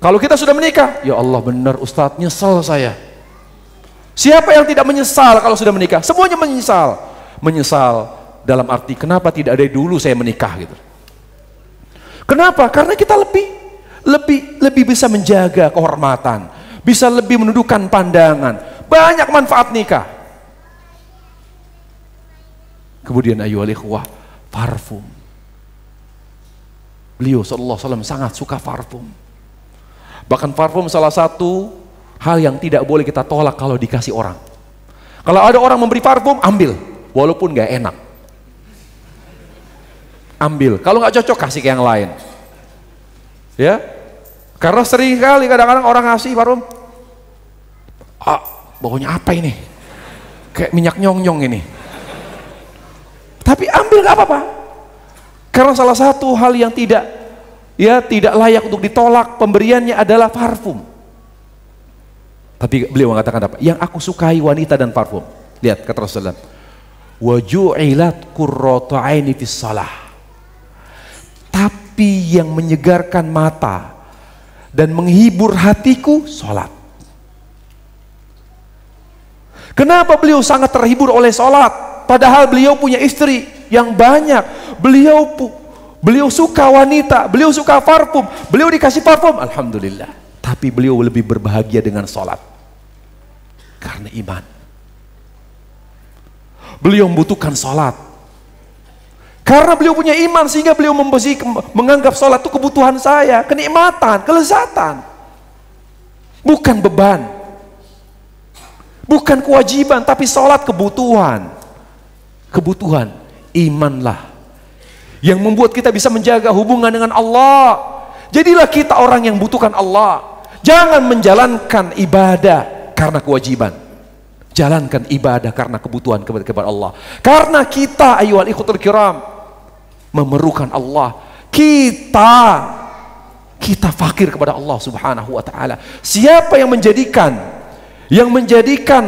Kalau kita sudah menikah, ya Allah benar Ustadz, nyesal saya. Siapa yang tidak menyesal kalau sudah menikah? Semuanya menyesal. Menyesal dalam arti kenapa tidak dari dulu saya menikah gitu. Kenapa? Karena kita lebih bisa menjaga kehormatan, bisa lebih menundukkan pandangan. Banyak manfaat nikah. Kemudian ayyuhal ikhwah, parfum. Beliau sallallahu alaihi wasallam sangat suka parfum. Bahkan parfum salah satu hal yang tidak boleh kita tolak kalau dikasih orang. Kalau ada orang memberi parfum, ambil, walaupun gak enak. Ambil, kalau nggak cocok kasih ke yang lain. Ya, karena sering kali kadang-kadang orang ngasih parfum, baunya apa ini? Kayak minyak nyong-nyong ini. Tapi ambil gak apa-apa. Karena salah satu hal yang tidak layak untuk ditolak pemberiannya adalah parfum. Tapi beliau mengatakan apa? Yang aku sukai wanita dan parfum. Lihat kata Rasulullah, wa ju'ilat qurratu 'aini fis shalah. Tapi yang menyegarkan mata dan menghibur hatiku salat. Kenapa beliau sangat terhibur oleh salat? Padahal beliau punya istri yang banyak. Beliau suka wanita, beliau suka parfum, beliau dikasih parfum, alhamdulillah. Tapi beliau lebih berbahagia dengan sholat karena iman. Beliau membutuhkan sholat karena beliau punya iman, sehingga beliau menganggap sholat itu kebutuhan saya, kenikmatan, kelezatan, bukan beban, bukan kewajiban, tapi sholat kebutuhan. Imanlah yang membuat kita bisa menjaga hubungan dengan Allah. Jadilah kita orang yang butuhkan Allah. Jangan menjalankan ibadah karena kewajiban. Jalankan ibadah karena kebutuhan kepada Allah. Karena kita ayyuhal ikhwatul kiram memerlukan Allah. Kita fakir kepada Allah Subhanahu wa taala. Siapa yang menjadikan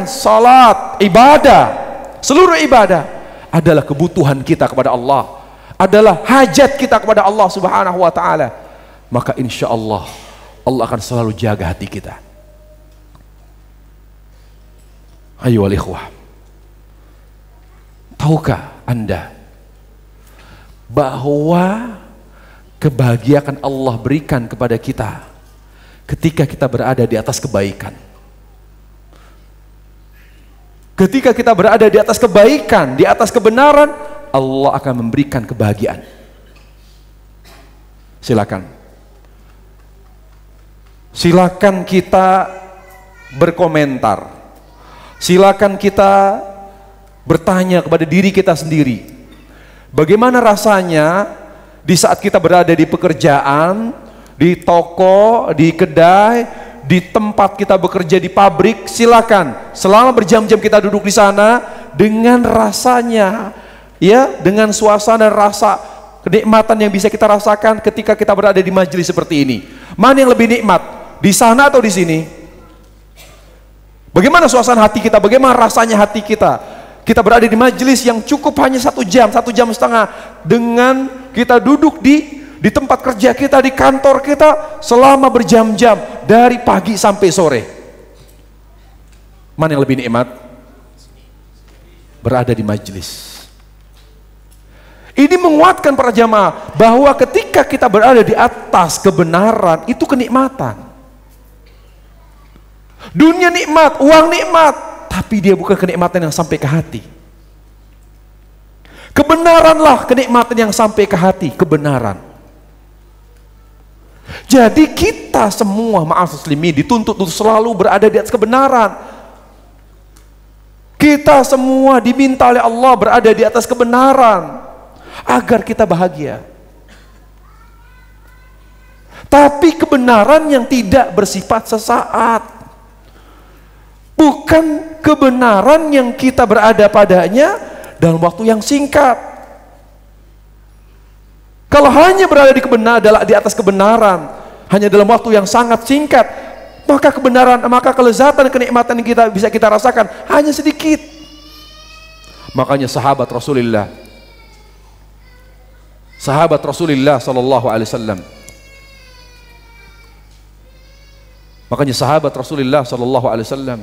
salat, ibadah, seluruh ibadah adalah kebutuhan kita kepada Allah, adalah hajat kita kepada Allah Subhanahu wa taala, maka insya Allah Allah akan selalu jaga hati kita. Ayo ikhwah, tahukah Anda bahwa kebahagiaan Allah berikan kepada kita ketika kita berada di atas kebaikan? Ketika kita berada di atas kebaikan, di atas kebenaran, Allah akan memberikan kebahagiaan. Silakan kita berkomentar. Silakan kita bertanya kepada diri kita sendiri. Bagaimana rasanya di saat kita berada di pekerjaan, di toko, di kedai, di tempat kita bekerja, di pabrik. Silakan selama berjam-jam kita duduk di sana dengan rasanya, ya, dengan suasana rasa kenikmatan yang bisa kita rasakan ketika kita berada di majelis seperti ini. Mana yang lebih nikmat, di sana atau di sini? Bagaimana suasana hati kita, bagaimana rasanya hati kita? Kita berada di majelis yang cukup hanya 1 jam, 1 jam setengah, dengan kita duduk di tempat kerja kita, di kantor kita selama berjam-jam dari pagi sampai sore. Mana yang lebih nikmat? Berada di majelis. Ini menguatkan para jamaah bahwa ketika kita berada di atas kebenaran itu kenikmatan. Dunia nikmat, uang nikmat, tapi dia bukan kenikmatan yang sampai ke hati. Kebenaranlah kenikmatan yang sampai ke hati, kebenaran. Jadi kita semua ma'asyiral muslimin dituntut untuk selalu berada di atas kebenaran. Kita semua diminta oleh Allah berada di atas kebenaran agar kita bahagia. Tapi kebenaran yang tidak bersifat sesaat, bukan kebenaran yang kita berada padanya dalam waktu yang singkat. Kalau hanya berada di atas kebenaran hanya dalam waktu yang sangat singkat, maka kebenaran, maka kelezatan, kenikmatan yang bisa kita rasakan hanya sedikit. Makanya sahabat Rasulullah sallallahu alaihi wasallam, makanya sahabat Rasulullah sallallahu alaihi wasallam,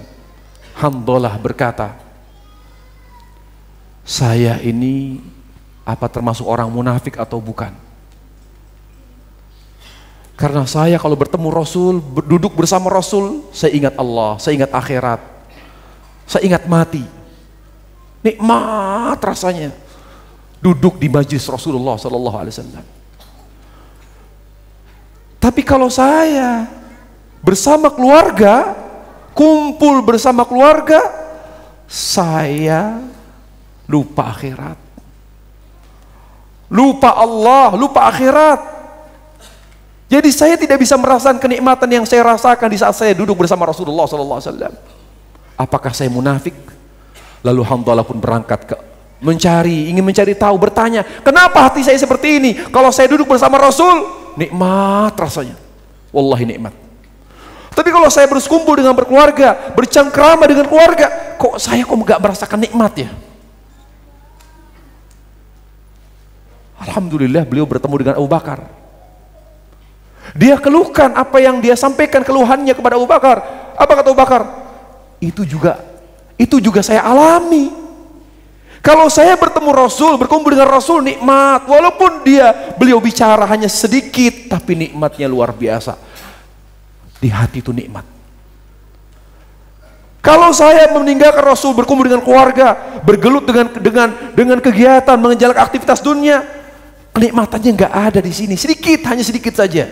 Handalah berkata, saya ini apa termasuk orang munafik atau bukan? Karena saya kalau bertemu Rasul, duduk bersama Rasul, saya ingat Allah, saya ingat akhirat, saya ingat mati. Nikmat rasanya duduk di majlis Rasulullah sallallahu alaihi wasallam. Tapi kalau saya bersama keluarga, kumpul bersama keluarga, saya lupa akhirat, lupa Allah, lupa akhirat. Jadi saya tidak bisa merasakan kenikmatan yang saya rasakan di saat saya duduk bersama Rasulullah SAW. Apakah saya munafik? Lalu Hanzalah pun berangkat ingin mencari tahu, bertanya, kenapa hati saya seperti ini? Kalau saya duduk bersama Rasul, nikmat rasanya, wallahi nikmat. Tapi kalau saya berkumpul dengan berkeluarga, bercengkrama dengan keluarga, saya nggak merasakan nikmat ya? Alhamdulillah beliau bertemu dengan Abu Bakar. Dia keluhkan apa yang dia sampaikan keluhannya kepada Abu Bakar. Apa kata Abu Bakar? Itu juga saya alami. Kalau saya bertemu Rasul, berkumpul dengan Rasul, nikmat. Walaupun beliau bicara hanya sedikit, tapi nikmatnya luar biasa. Di hati itu nikmat. Kalau saya meninggalkan Rasul, berkumpul dengan keluarga, bergelut dengan kegiatan, mengejar aktivitas dunia, kenikmatannya nggak ada di sini. Hanya sedikit saja.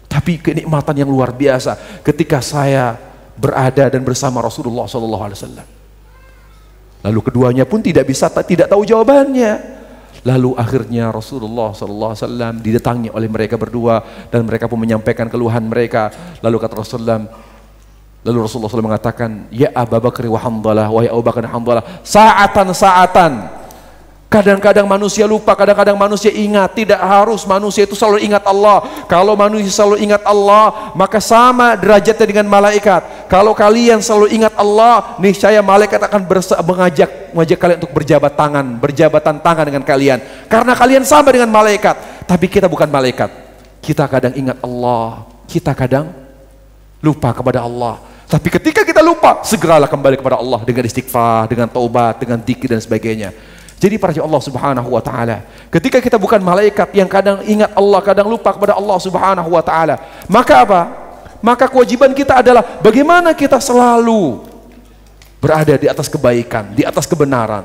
Tapi kenikmatan yang luar biasa ketika saya berada dan bersama Rasulullah SAW. Lalu keduanya pun tidak tahu jawabannya. Lalu akhirnya Rasulullah SAW didatangi oleh mereka berdua dan mereka pun menyampaikan keluhan mereka. Lalu kata Rasulullah SAW mengatakan, ya Abu Bakar wa Hanzalah, wahai Abu Bakar dan Hanzalah, saatan. Kadang-kadang manusia lupa, kadang-kadang manusia ingat. Tidak harus manusia itu selalu ingat Allah. Kalau manusia selalu ingat Allah, maka sama derajatnya dengan malaikat. Kalau kalian selalu ingat Allah, niscaya malaikat akan mengajak kalian untuk berjabatan tangan dengan kalian. Karena kalian sama dengan malaikat. Tapi kita bukan malaikat. Kita kadang ingat Allah, kita kadang lupa kepada Allah. Tapi ketika kita lupa, segeralah kembali kepada Allah dengan istighfar, dengan taubat, dengan dzikir dan sebagainya. Jadi para Allah Subhanahu wa taala, ketika kita bukan malaikat yang kadang ingat Allah, kadang lupa kepada Allah Subhanahu wa taala, maka apa? Maka kewajiban kita adalah bagaimana kita selalu berada di atas kebaikan, di atas kebenaran.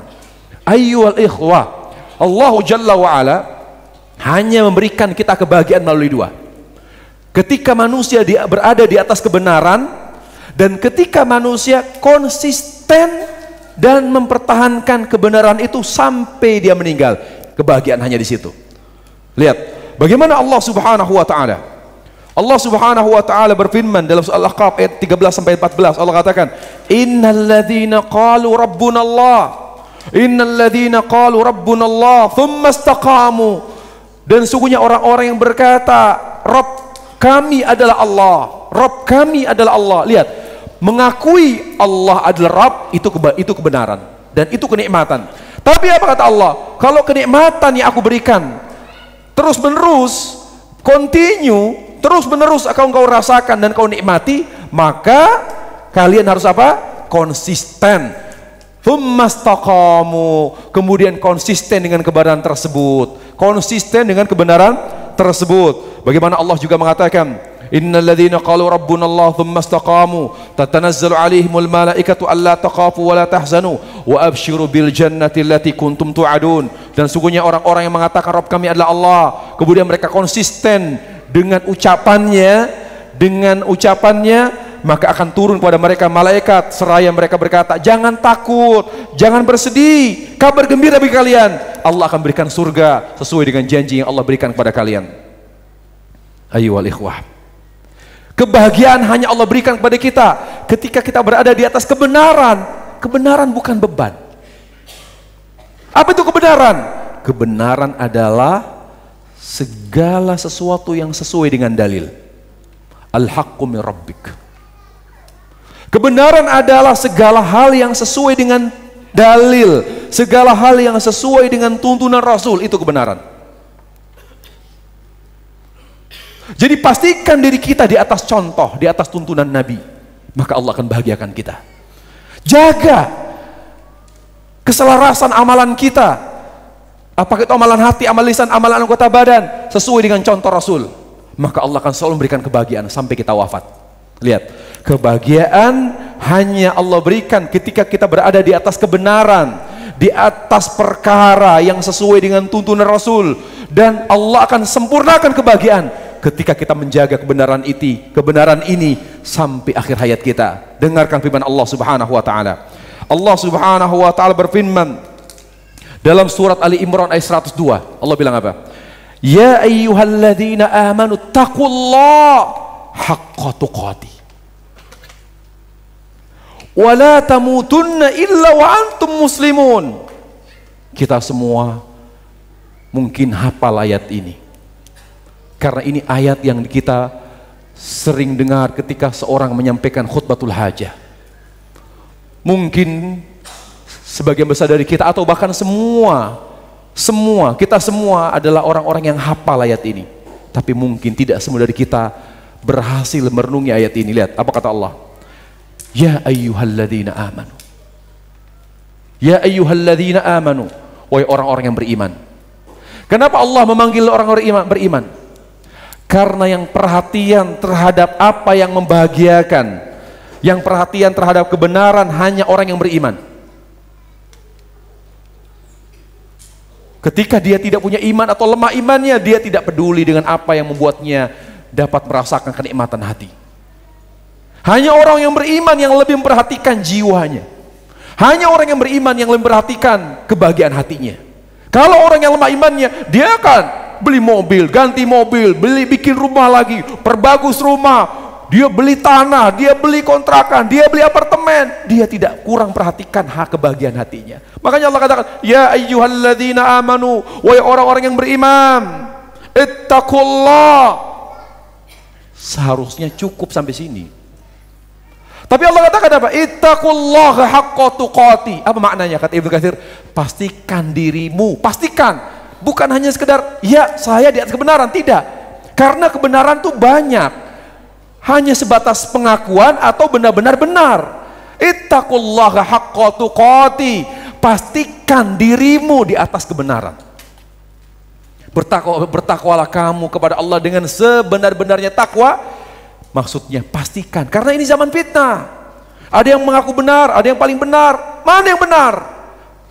Ayyuhal ikhwah, Allah Jalla wa ala hanya memberikan kita kebahagiaan melalui dua. Ketika manusia berada di atas kebenaran, dan ketika manusia konsisten dan mempertahankan kebenaran itu sampai dia meninggal. Kebahagiaan hanya di situ. Lihat bagaimana Allah Subhanahu wa taala. Allah Subhanahu wa taala berfirman dalam surah Al-Ahqaf ayat 13 sampai 14. Allah katakan, "Innalladzina qalu rabbunallah, innalladzina qalu rabbunallah, tsumma istaqamu." Dan sungguhnya orang-orang yang berkata, "Rabb kami adalah Allah, Rabb kami adalah Allah." Lihat, mengakui Allah adalah Rabb itu kebenaran dan itu kenikmatan. Tapi apa kata Allah? Kalau kenikmatan yang aku berikan terus menerus, continue, terus menerus engkau rasakan dan kau nikmati, maka kalian harus apa? Konsisten. Tsumastaqamu, kemudian konsisten dengan kebenaran tersebut, konsisten dengan kebenaran tersebut. Bagaimana Allah juga mengatakan, innalladzina qalu rabbunallah tsumma istaqamu tatanazzalu alaihimul malaikatu alla taqafu wa la tahzanu wa abshiru bil jannati allati kuntum tu'adun. Dan sungguhnya orang-orang yang mengatakan Rabb kami adalah Allah, kemudian mereka konsisten dengan ucapannya, maka akan turun kepada mereka malaikat seraya mereka berkata, jangan takut, jangan bersedih, kabar gembira bagi kalian, Allah akan berikan surga sesuai dengan janji yang Allah berikan kepada kalian. Ayyuhal ikhwah, kebahagiaan hanya Allah berikan kepada kita ketika kita berada di atas kebenaran. Kebenaran bukan beban. Apa itu kebenaran? Kebenaran adalah segala sesuatu yang sesuai dengan dalil. Al-haqqu min rabbik. Kebenaran adalah segala hal yang sesuai dengan dalil, segala hal yang sesuai dengan tuntunan Rasul, itu kebenaran. Jadi pastikan diri kita di atas contoh, di atas tuntunan Nabi, maka Allah akan bahagiakan kita. Jaga keselarasan amalan kita, apakah itu amalan hati, amalan lisan, amalan anggota badan, sesuai dengan contoh Rasul, maka Allah akan selalu memberikan kebahagiaan sampai kita wafat. Lihat, kebahagiaan hanya Allah berikan ketika kita berada di atas kebenaran, di atas perkara yang sesuai dengan tuntunan Rasul, dan Allah akan sempurnakan kebahagiaan ketika kita menjaga kebenaran ini sampai akhir hayat kita. Dengarkan firman Allah Subhanahu wa taala. Allah Subhanahu wa taala berfirman dalam surat Ali Imran ayat 102. Allah bilang apa? Ya ayyuhalladzina amanu taqullaha haqqa tuqatih wa la tamutunna illa wa antum muslimun. Kita semua mungkin hafal ayat ini, karena ini ayat yang kita sering dengar ketika seorang menyampaikan khutbatul hajah. Mungkin sebagian besar dari kita atau bahkan kita semua adalah orang-orang yang hafal ayat ini, tapi mungkin tidak semua dari kita berhasil merenungi ayat ini. Lihat apa kata Allah. Ya ayyuhalladzina amanu. Ya ayyuhalladzina amanu. Wahai orang-orang yang beriman. Kenapa Allah memanggil orang-orang beriman? Karena yang perhatian terhadap apa yang membahagiakan, yang perhatian terhadap kebenaran hanya orang yang beriman. Ketika dia tidak punya iman atau lemah imannya, dia tidak peduli dengan apa yang membuatnya dapat merasakan kenikmatan hati. Hanya orang yang beriman yang lebih memperhatikan jiwanya. Hanya orang yang beriman yang lebih memperhatikan kebahagiaan hatinya. Kalau orang yang lemah imannya, dia akan beli mobil, ganti mobil, bikin rumah lagi, perbagus rumah, dia beli tanah, dia beli kontrakan, dia beli apartemen, dia tidak kurang perhatikan kebahagiaan hatinya. Makanya Allah katakan, ya ayyuhalladzina amanu, wahai orang-orang yang beriman, ittaqullah. Seharusnya cukup sampai sini. Tapi Allah katakan apa? Ittaqullaha haqqa tuqatih. Apa maknanya kata Ibnu Katsir? Pastikan dirimu, pastikan. Bukan hanya sekedar ya saya di atas kebenaran, tidak. Karena kebenaran itu banyak. Hanya sebatas pengakuan atau benar-benar benar. Ittaqullaha haqqa tuqatih. Pastikan dirimu di atas kebenaran. Bertakwalah kamu kepada Allah dengan sebenar-benarnya takwa. Maksudnya pastikan, karena ini zaman fitnah. Ada yang mengaku benar, ada yang paling benar. Mana yang benar?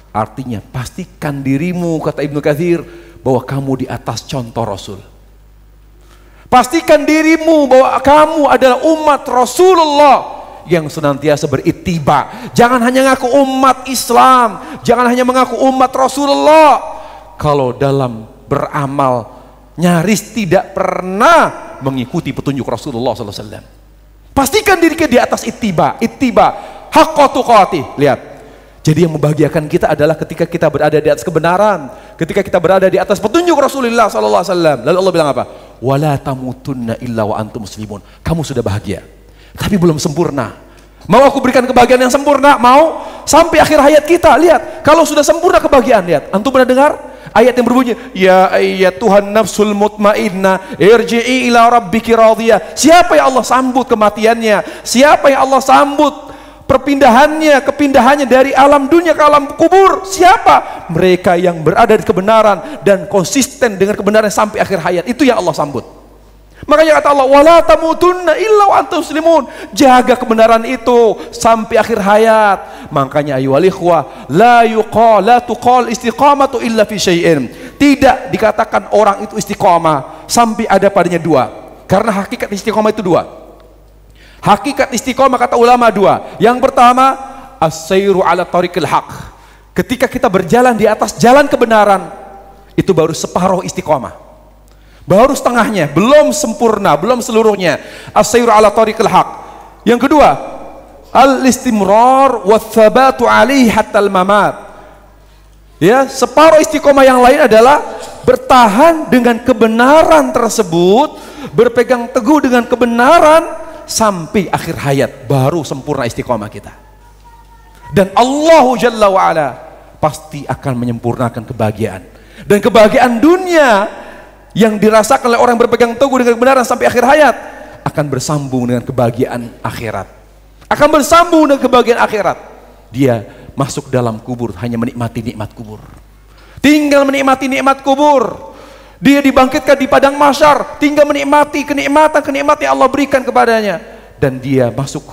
Artinya pastikan dirimu, kata Ibnu Katsir, bahwa kamu di atas contoh Rasul. Pastikan dirimu bahwa kamu adalah umat Rasulullah yang senantiasa berittiba. Jangan hanya ngaku umat Islam, jangan hanya mengaku umat Rasulullah, kalau dalam beramal nyaris tidak pernah mengikuti petunjuk Rasulullah SAW. Pastikan diri kita di atas ittiba haqqa tuqatih. Lihat, jadi yang membahagiakan kita adalah ketika kita berada di atas kebenaran, ketika kita berada di atas petunjuk Rasulullah SAW. Lalu Allah bilang apa? Wala tamutunna illa wa antum muslimun. Kamu sudah bahagia, tapi belum sempurna. Mau aku berikan kebahagiaan yang sempurna? Mau? Sampai akhir hayat kita. Lihat, kalau sudah sempurna kebahagiaan, lihat. Antum pernah dengar ayat yang berbunyi, ya ayyatuhan nafsul mutmainnah irji'i ila rabbiki radiyah. Siapa yang Allah sambut kematiannya? Siapa yang Allah sambut kepindahannya dari alam dunia ke alam kubur? Siapa? Mereka yang berada di kebenaran dan konsisten dengan kebenaran sampai akhir hayat. Itu yang Allah sambut. Makanya kata Allah, wala tamutunna illa wa antum muslimun. Jaga kebenaran itu sampai akhir hayat. Makanya ayyuhal ikhwah, la tuqal istiqamatu illa fi syai'in. Tidak dikatakan orang itu istiqamah sampai ada padanya dua. Karena hakikat istiqamah itu dua. Hakikat istiqamah kata ulama dua. Yang pertama, as-sayru ala tariqil haq. Ketika kita berjalan di atas jalan kebenaran, itu baru separuh istiqamah. Baru setengahnya, belum sempurna, belum seluruhnya. As-sayru ala tariqil haq. Yang kedua, al-istimrar wa tsabatu alaihi hatta al-mamat. Ya, separuh istiqomah yang lain adalah bertahan dengan kebenaran tersebut, berpegang teguh dengan kebenaran sampai akhir hayat, baru sempurna istiqomah kita. Dan Allah Jalla wa Ala pasti akan menyempurnakan kebahagiaan. Dan kebahagiaan dunia yang dirasakan oleh orang berpegang teguh dengan kebenaran sampai akhir hayat akan bersambung dengan kebahagiaan akhirat. Akan bersambung dengan kebahagiaan akhirat. Dia masuk dalam kubur hanya menikmati nikmat kubur. Tinggal menikmati nikmat kubur. Dia dibangkitkan di padang mahsyar, tinggal menikmati kenikmatan yang Allah berikan kepadanya. Dan dia masuk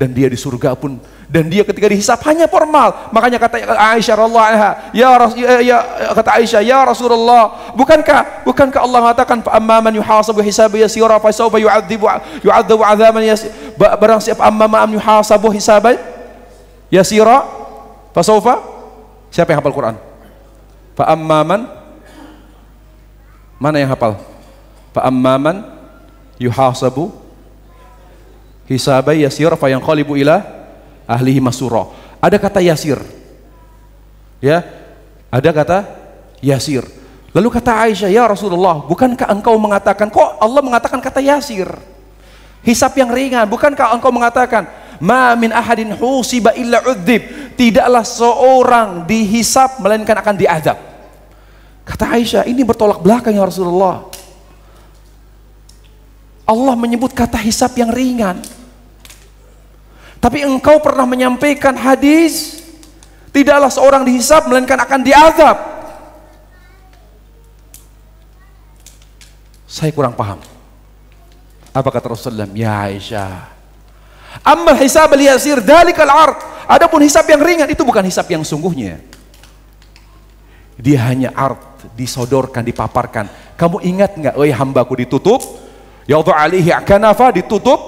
Dan dia di surga pun, dan dia ketika dihisab hanya formal. Makanya kata Aisyah radhiyallahu anha, kata Aisyah, ya Rasulullah, bukankah Allah mengatakan fa amma man yuhasabu hisaban yasira fa sawfa yu'adzibu 'adzaban yasira, barang siapa amma man yuhasabu hisaban yasira fa sawfa, siapa yang hafal Quran? Fa amma man, mana yang hafal? Fa amma man yuhasabu hisaban yasira fa yanqalibu ila ahlihi masura. Ada kata yasir, ya, ada kata yasir. Lalu kata Aisyah, ya Rasulullah, bukankah engkau mengatakan, kok Allah mengatakan kata yasir, hisab yang ringan? Bukankah engkau mengatakan ma min ahadin husiba illa udzib, tidaklah seorang dihisab melainkan akan diazab? Kata Aisyah, ini bertolak belakang ya Rasulullah. Allah menyebut kata hisab yang ringan, tapi engkau pernah menyampaikan hadis, tidaklah seorang dihisab melainkan akan diazab. Saya kurang paham. Apa kata Rasulullah? Ya Aisyah, ammal hisab al-yasir dalikal ard, adapun hisab yang ringan itu bukan hisab yang sungguhnya. Dia hanya ard, disodorkan, dipaparkan. Kamu ingat nggak, wahai hambaku, ditutup, yadhu alaihi kanafa, ditutup,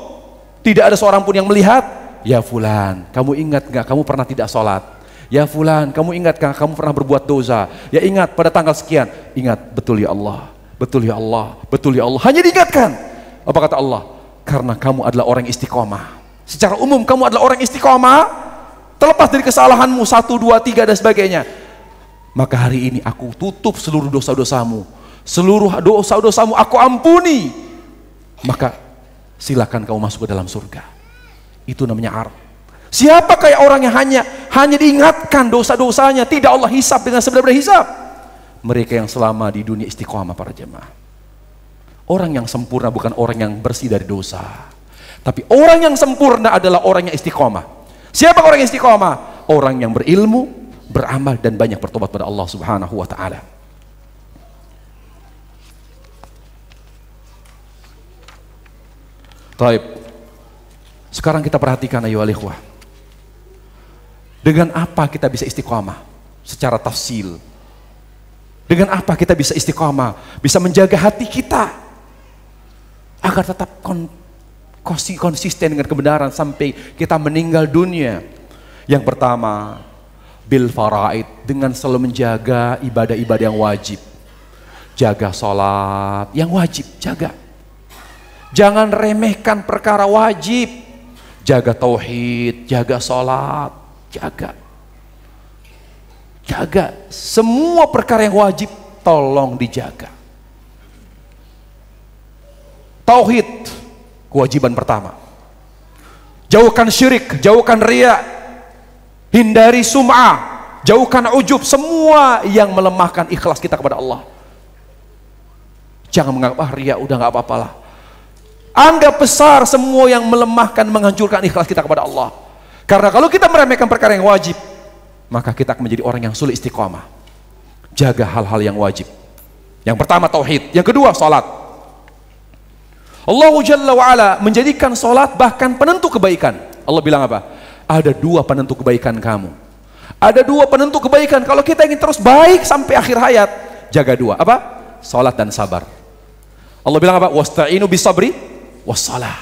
tidak ada seorang pun yang melihat. Ya fulan, kamu ingat nggak kamu pernah tidak sholat? Ya fulan, kamu ingat nggak kamu pernah berbuat dosa? Ya ingat pada tanggal sekian. Ingat, betul ya Allah, betul ya Allah, betul ya Allah. Hanya diingatkan. Apa kata Allah? Karena kamu adalah orang istiqomah. Secara umum kamu adalah orang istiqomah, terlepas dari kesalahanmu 1, 2, 3 dan sebagainya. Maka hari ini aku tutup seluruh dosa-dosamu, seluruh dosa-dosamu aku ampuni. Maka silakan kamu masuk ke dalam surga. Itu namanya ard. Siapa kayak orang yang hanya diingatkan dosa-dosanya, tidak Allah hisab dengan sebenar-benar hisab? Mereka yang selama di dunia istiqomah, para jemaah. Orang yang sempurna bukan orang yang bersih dari dosa, tapi orang yang sempurna adalah orang yang istiqomah. Siapa orang yang istiqomah? Orang yang berilmu, beramal, dan banyak bertobat pada Allah Subhanahu wa ta'ala. Taib. Sekarang kita perhatikan ayo ikhwah. Dengan apa kita bisa istiqamah secara tafsil? Dengan apa kita bisa istiqamah? Bisa menjaga hati kita agar tetap konsisten dengan kebenaran sampai kita meninggal dunia. Yang pertama, bil faraid, dengan selalu menjaga ibadah-ibadah yang wajib. Jaga sholat yang wajib, jaga. Jangan remehkan perkara wajib. Jaga tauhid, jaga sholat, jaga. Semua perkara yang wajib tolong dijaga. Tauhid, kewajiban pertama. Jauhkan syirik, jauhkan riya, hindari sum'ah, jauhkan ujub, semua yang melemahkan ikhlas kita kepada Allah. Jangan menganggap riya udah nggak apa-apalah. Anggap besar semua yang melemahkan, menghancurkan ikhlas kita kepada Allah. Karena kalau kita meremehkan perkara yang wajib, maka kita akan menjadi orang yang sulit istiqomah. Jaga hal-hal yang wajib. Yang pertama tauhid, yang kedua salat. Allah Jalla wa'ala menjadikan salat bahkan penentu kebaikan. Allah bilang apa? Ada 2 penentu kebaikan kamu. Ada 2 penentu kebaikan. Kalau kita ingin terus baik sampai akhir hayat, jaga 2. Apa? Salat dan sabar. Allah bilang apa? Wasta'inu bisabri wassalah.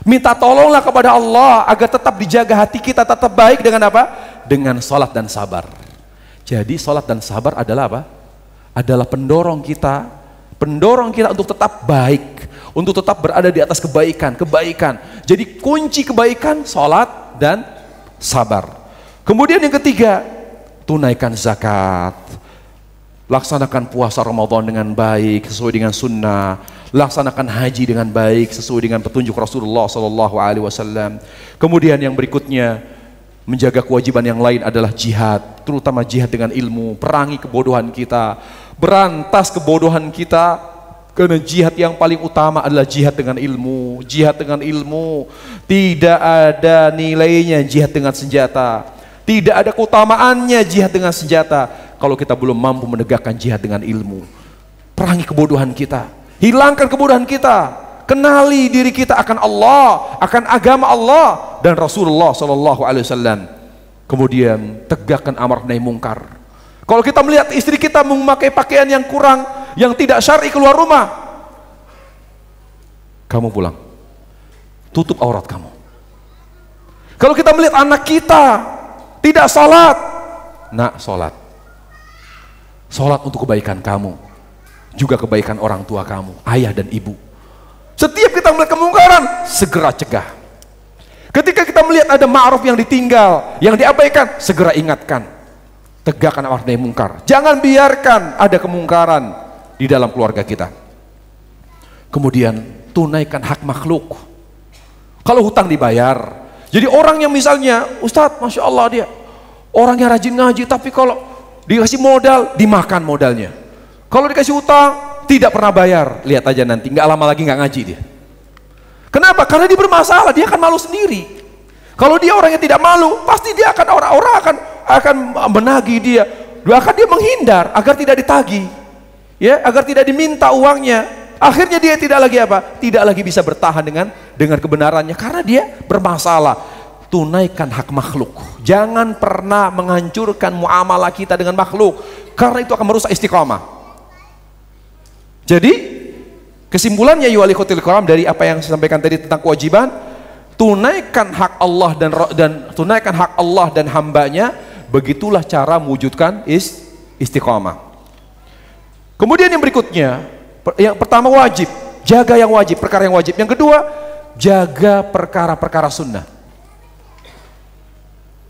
Minta tolonglah kepada Allah agar tetap dijaga hati kita tetap baik dengan apa? Dengan salat dan sabar. Jadi salat dan sabar adalah apa? Adalah pendorong kita untuk tetap baik, untuk tetap berada di atas kebaikan. Jadi kunci kebaikan salat dan sabar. Kemudian yang ketiga, tunaikan zakat. Laksanakan puasa Ramadan dengan baik sesuai dengan sunnah. Laksanakan haji dengan baik sesuai dengan petunjuk Rasulullah SAW. Kemudian yang berikutnya, menjaga kewajiban yang lain adalah jihad, terutama jihad dengan ilmu. Perangi kebodohan kita, berantas kebodohan kita, karena jihad yang paling utama adalah jihad dengan ilmu. Jihad dengan ilmu, tidak ada nilainya jihad dengan senjata, tidak ada keutamaannya jihad dengan senjata kalau kita belum mampu menegakkan jihad dengan ilmu. Perangi kebodohan kita, hilangkan kebodohan kita, kenali diri kita akan Allah, akan agama Allah, dan Rasulullah sallallahu alaihi wasallam. Kemudian tegakkan amar nahi mungkar. Kalau kita melihat istri kita memakai pakaian yang kurang, yang tidak syar'i keluar rumah, kamu pulang. Tutup aurat kamu. Kalau kita melihat anak kita tidak salat, nak salat. Salat untuk kebaikan kamu, juga kebaikan orang tua kamu, ayah dan ibu. Setiap kita melihat kemungkaran, segera cegah. Ketika kita melihat ada ma'ruf yang ditinggal, yang diabaikan, segera ingatkan. Tegakkan amar nahi mungkar. Jangan biarkan ada kemungkaran di dalam keluarga kita. Kemudian tunaikan hak makhluk. Kalau hutang dibayar, jadi orang yang misalnya, Ustadz, Masya Allah dia orangnya rajin ngaji, tapi kalau dikasih modal, dimakan modalnya. Kalau dikasih hutang, tidak pernah bayar. Lihat aja nanti, nggak lama lagi nggak ngaji dia. Kenapa? Karena dia bermasalah, dia akan malu sendiri. Kalau dia orang yang tidak malu, pasti dia akan orang akan menagih dia. Bahkan dia menghindar agar tidak ditagih, ya, agar tidak diminta uangnya. Akhirnya dia tidak lagi apa? Tidak lagi bisa bertahan dengan kebenarannya karena dia bermasalah. Tunaikan hak makhluk. Jangan pernah menghancurkan muamalah kita dengan makhluk, karena itu akan merusak istiqamah. Jadi kesimpulannya yuwali khotil karam dari apa yang saya sampaikan tadi tentang kewajiban, tunaikan hak Allah dan tunaikan hak Allah dan hambanya. Begitulah cara mewujudkan istiqamah. Kemudian yang berikutnya, yang pertama wajib, jaga yang wajib, perkara yang wajib. Yang kedua, jaga perkara-perkara sunnah.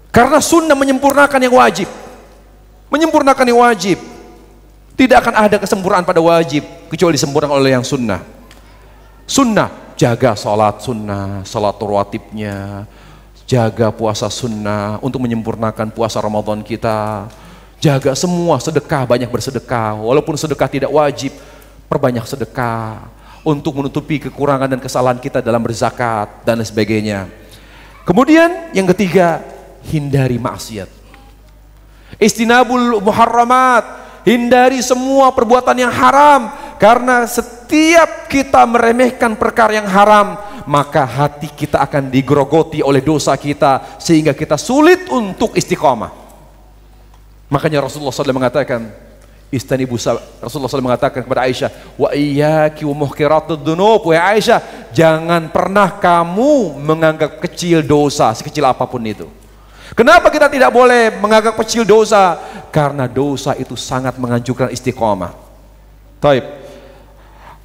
Karena sunnah menyempurnakan yang wajib. Menyempurnakan yang wajib. Tidak akan ada kesempurnaan pada wajib kecuali disempurnakan oleh yang sunnah. Sunnah, jaga salat sunnah, salat rawatibnya, jaga puasa sunnah untuk menyempurnakan puasa Ramadan kita. Jaga semua sedekah, banyak bersedekah. Walaupun sedekah tidak wajib, perbanyak sedekah untuk menutupi kekurangan dan kesalahan kita dalam berzakat dan sebagainya. Kemudian yang ketiga, hindari maksiat. Istinabul muharramat, hindari semua perbuatan yang haram, karena setiap kita meremehkan perkara yang haram, maka hati kita akan digerogoti oleh dosa kita sehingga kita sulit untuk istiqamah. Makanya Rasulullah SAW mengatakan, Rasulullah SAW mengatakan kepada Aisyah, wa iyyaki wa muhqiratud dzunub, wahai Aisyah, jangan pernah kamu menganggap kecil dosa, sekecil apapun itu. Kenapa kita tidak boleh menganggap kecil dosa? Karena dosa itu sangat menghancurkan istiqamah. Taib.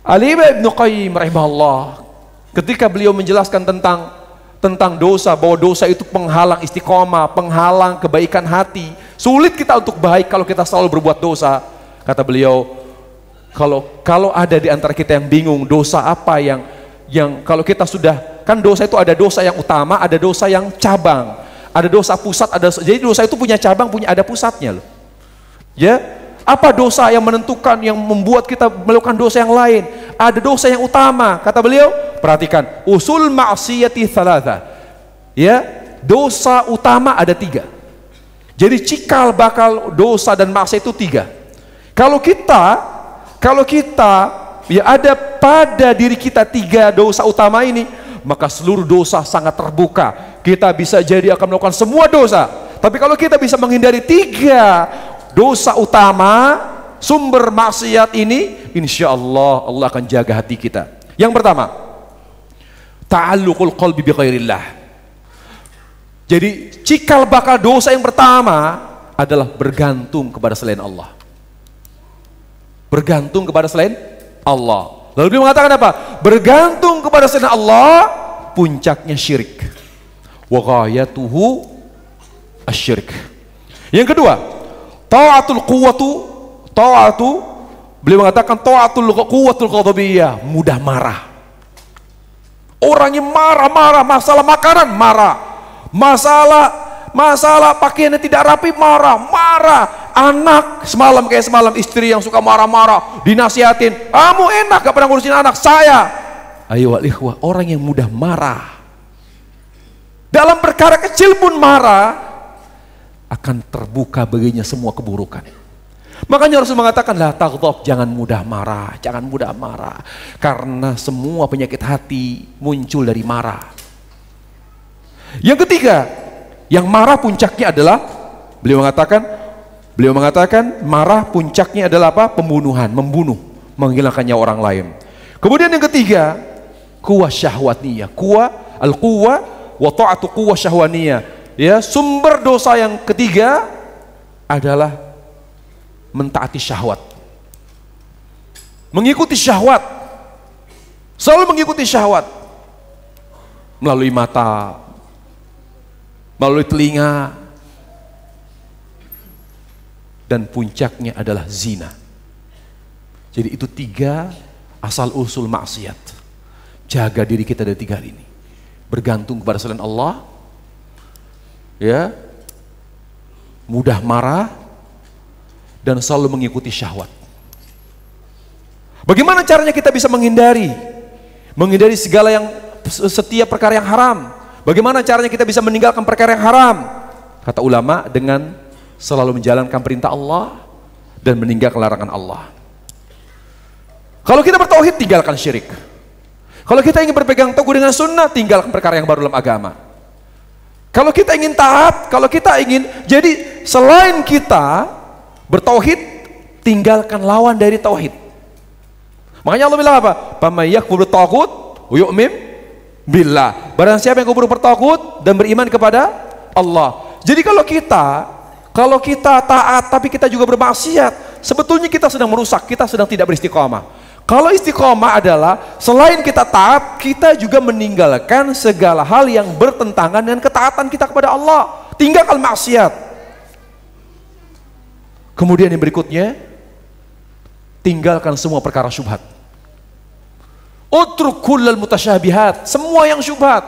Al-Imam Ibnu Qayyim rahimahullah, ketika beliau menjelaskan tentang dosa, bahwa dosa itu penghalang istiqamah, penghalang kebaikan hati. Sulit kita untuk baik kalau kita selalu berbuat dosa. Kata beliau, kalau ada di antara kita yang bingung dosa apa yang kalau kita sudah, kan dosa itu ada dosa yang utama, ada dosa yang cabang. Ada dosa pusat, jadi dosa itu punya cabang, ada pusatnya loh. Ya, apa dosa yang menentukan, yang membuat kita melakukan dosa yang lain? Ada dosa yang utama, kata beliau. Perhatikan, usul ma'siyati thalatha. Ya, dosa utama ada 3. Jadi cikal bakal dosa dan maksiat itu 3. Kalau kita ya ada pada diri kita 3 dosa utama ini, maka seluruh dosa sangat terbuka. Kita bisa jadi akan melakukan semua dosa. Tapi kalau kita bisa menghindari 3 dosa utama, sumber maksiat ini, insya Allah Allah akan jaga hati kita. Yang pertama, ta'alluqul qalbi bi ghairillah. Jadi cikal bakal dosa yang pertama adalah bergantung kepada selain Allah. Bergantung kepada selain Allah. Lalu dia mengatakan apa? Bergantung kepada selain Allah, puncaknya syirik. Wa ghayatuhu asyirik. Yang kedua, beliau mengatakan ta'atul quwwatul ghadabiyah, mudah marah. Orangnya marah-marah, masalah makanan marah, masalah pakaiannya tidak rapi marah. Anak semalam istri yang suka marah-marah, dinasihatin, kamu enak gak pernah ngurusin anak saya. Ayo wal ikhwah, orang yang mudah marah, dalam perkara kecil pun marah, akan terbuka baginya semua keburukan. Makanya Rasul mengatakan, la taghdab, jangan mudah marah. Karena semua penyakit hati muncul dari marah. Yang ketiga, yang marah puncaknya adalah beliau mengatakan marah puncaknya adalah apa? Pembunuhan, membunuh, menghilangkan nyawa orang lain. Kemudian yang ketiga, quwwah syahwatiyah, al-quwwah wa ta'atu quwwah syahwaniyah. Ya, sumber dosa yang ketiga adalah mentaati syahwat. Mengikuti syahwat. Selalu mengikuti syahwat. Melalui mata, melalui telinga, dan puncaknya adalah zina. Jadi itu 3 asal usul maksiat. Jaga diri kita dari 3 hal ini. Bergantung kepada selain Allah, ya, mudah marah, dan selalu mengikuti syahwat. Bagaimana caranya kita bisa menghindari segala yang setiap perkara yang haram? Bagaimana caranya kita bisa meninggalkan perkara yang haram? Kata ulama, dengan selalu menjalankan perintah Allah dan meninggalkan larangan Allah. Kalau kita bertauhid, tinggalkan syirik. Kalau kita ingin berpegang teguh dengan sunnah, tinggalkan perkara yang baru dalam agama. Kalau kita ingin taat, kalau kita ingin, jadi selain kita bertauhid, tinggalkan lawan dari tauhid. Makanya Allah bilang apa? Faman yakfur taghut wa yu'min billah. Barang siapa yang kufur bertaghut dan beriman kepada Allah. Jadi kalau kita taat tapi kita juga bermaksiat, sebetulnya kita sedang merusak, kita sedang tidak beristiqomah. Kalau istiqomah adalah selain kita taat, kita juga meninggalkan segala hal yang bertentangan dengan ketaatan kita kepada Allah. Tinggalkan maksiat. Kemudian yang berikutnya, tinggalkan semua perkara syubhat. Utruk kullal mutasyabihat, semua yang syubhat.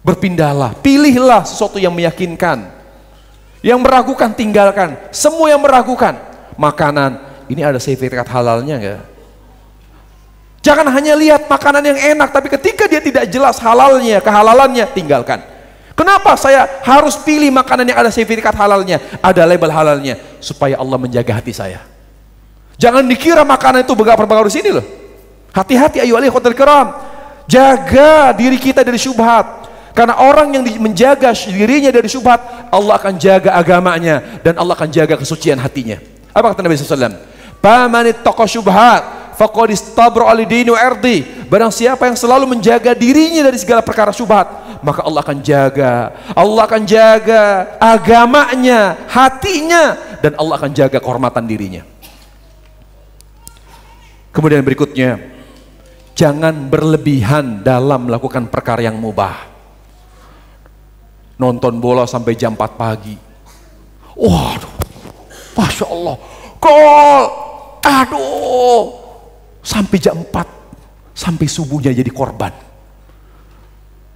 Berpindahlah, pilihlah sesuatu yang meyakinkan. Yang meragukan tinggalkan, semua yang meragukan. Makanan, ini ada sertifikat halalnya enggak? Jangan hanya lihat makanan yang enak, tapi ketika dia tidak jelas halalnya, kehalalannya, tinggalkan. Kenapa saya harus pilih makanan yang ada sertifikat halalnya, ada label halalnya? Supaya Allah menjaga hati saya. Jangan dikira makanan itu berpengaruh di sini loh. Hati-hati ayyuhal ikhwatul kiram. Jaga diri kita dari syubhat. Karena orang yang menjaga dirinya dari syubhat, Allah akan jaga agamanya dan Allah akan jaga kesucian hatinya. Apa kata Nabi SAW? Faman ittaqa syubhat faqad istabra li dini wa irdi. Barang siapa yang selalu menjaga dirinya dari segala perkara syubhat, maka Allah akan jaga agamanya, hatinya, dan Allah akan jaga kehormatan dirinya. Kemudian berikutnya, jangan berlebihan dalam melakukan perkara yang mubah. Nonton bola sampai jam 4 pagi. Waduh, Masya Allah, gol, aduh, sampai jam 4, sampai subuhnya jadi korban.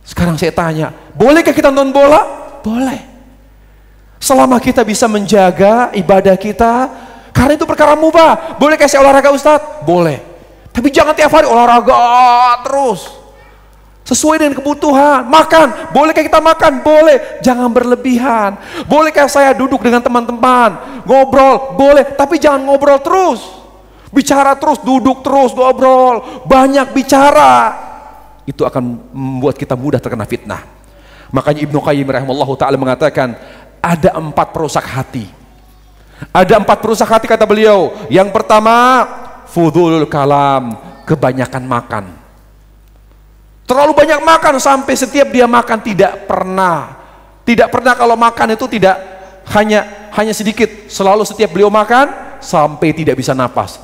Sekarang saya tanya, bolehkah kita nonton bola? Boleh. Selama kita bisa menjaga ibadah kita, karena itu perkara mubah. Bolehkah saya olahraga Ustadz? Boleh. Tapi jangan tiap hari olahraga terus. Sesuai dengan kebutuhan. Makan, bolehkah kita makan? Boleh. Jangan berlebihan. Bolehkah saya duduk dengan teman-teman, ngobrol? Boleh. Tapi jangan ngobrol terus. Bicara terus, duduk terus, ngobrol. Banyak bicara. Itu akan membuat kita mudah terkena fitnah. Makanya Ibnu Qayyim rahimahullah ta'ala mengatakan, ada 4 perusak hati. Ada 4 perusak hati kata beliau. Yang pertama, fudulul kalam, kebanyakan makan. Terlalu banyak makan sampai setiap dia makan tidak pernah kalau makan itu tidak hanya sedikit. Selalu setiap beliau makan sampai tidak bisa napas.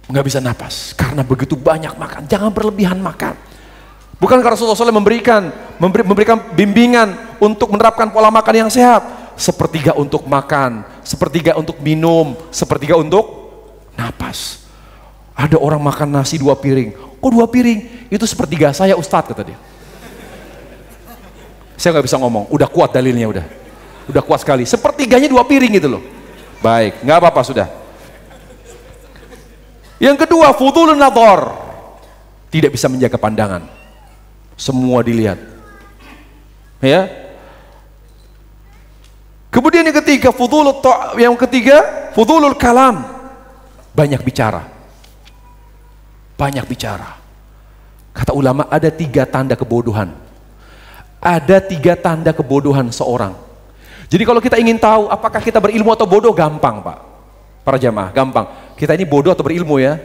Nggak bisa napas karena begitu banyak makan. Jangan berlebihan makan. Bukankah Rasulullah SAW memberikan bimbingan untuk menerapkan pola makan yang sehat? Sepertiga untuk makan, sepertiga untuk minum, sepertiga untuk napas. Ada orang makan nasi 2 piring. Kok 2 piring? Itu sepertiga saya Ustadz, kata dia. Saya nggak bisa ngomong, udah kuat dalilnya, udah kuat sekali. Sepertiganya 2 piring gitu loh. Baik, nggak apa-apa sudah. Yang kedua, fudulun nadhar, tidak bisa menjaga pandangan. Semua dilihat. Ya. Kemudian yang ketiga, fudulul kalam, banyak bicara. Banyak bicara. Kata ulama ada 3 tanda kebodohan. Ada 3 tanda kebodohan seorang. Jadi kalau kita ingin tahu apakah kita berilmu atau bodoh, gampang Pak. Para jamaah, gampang. Kita ini bodoh atau berilmu ya?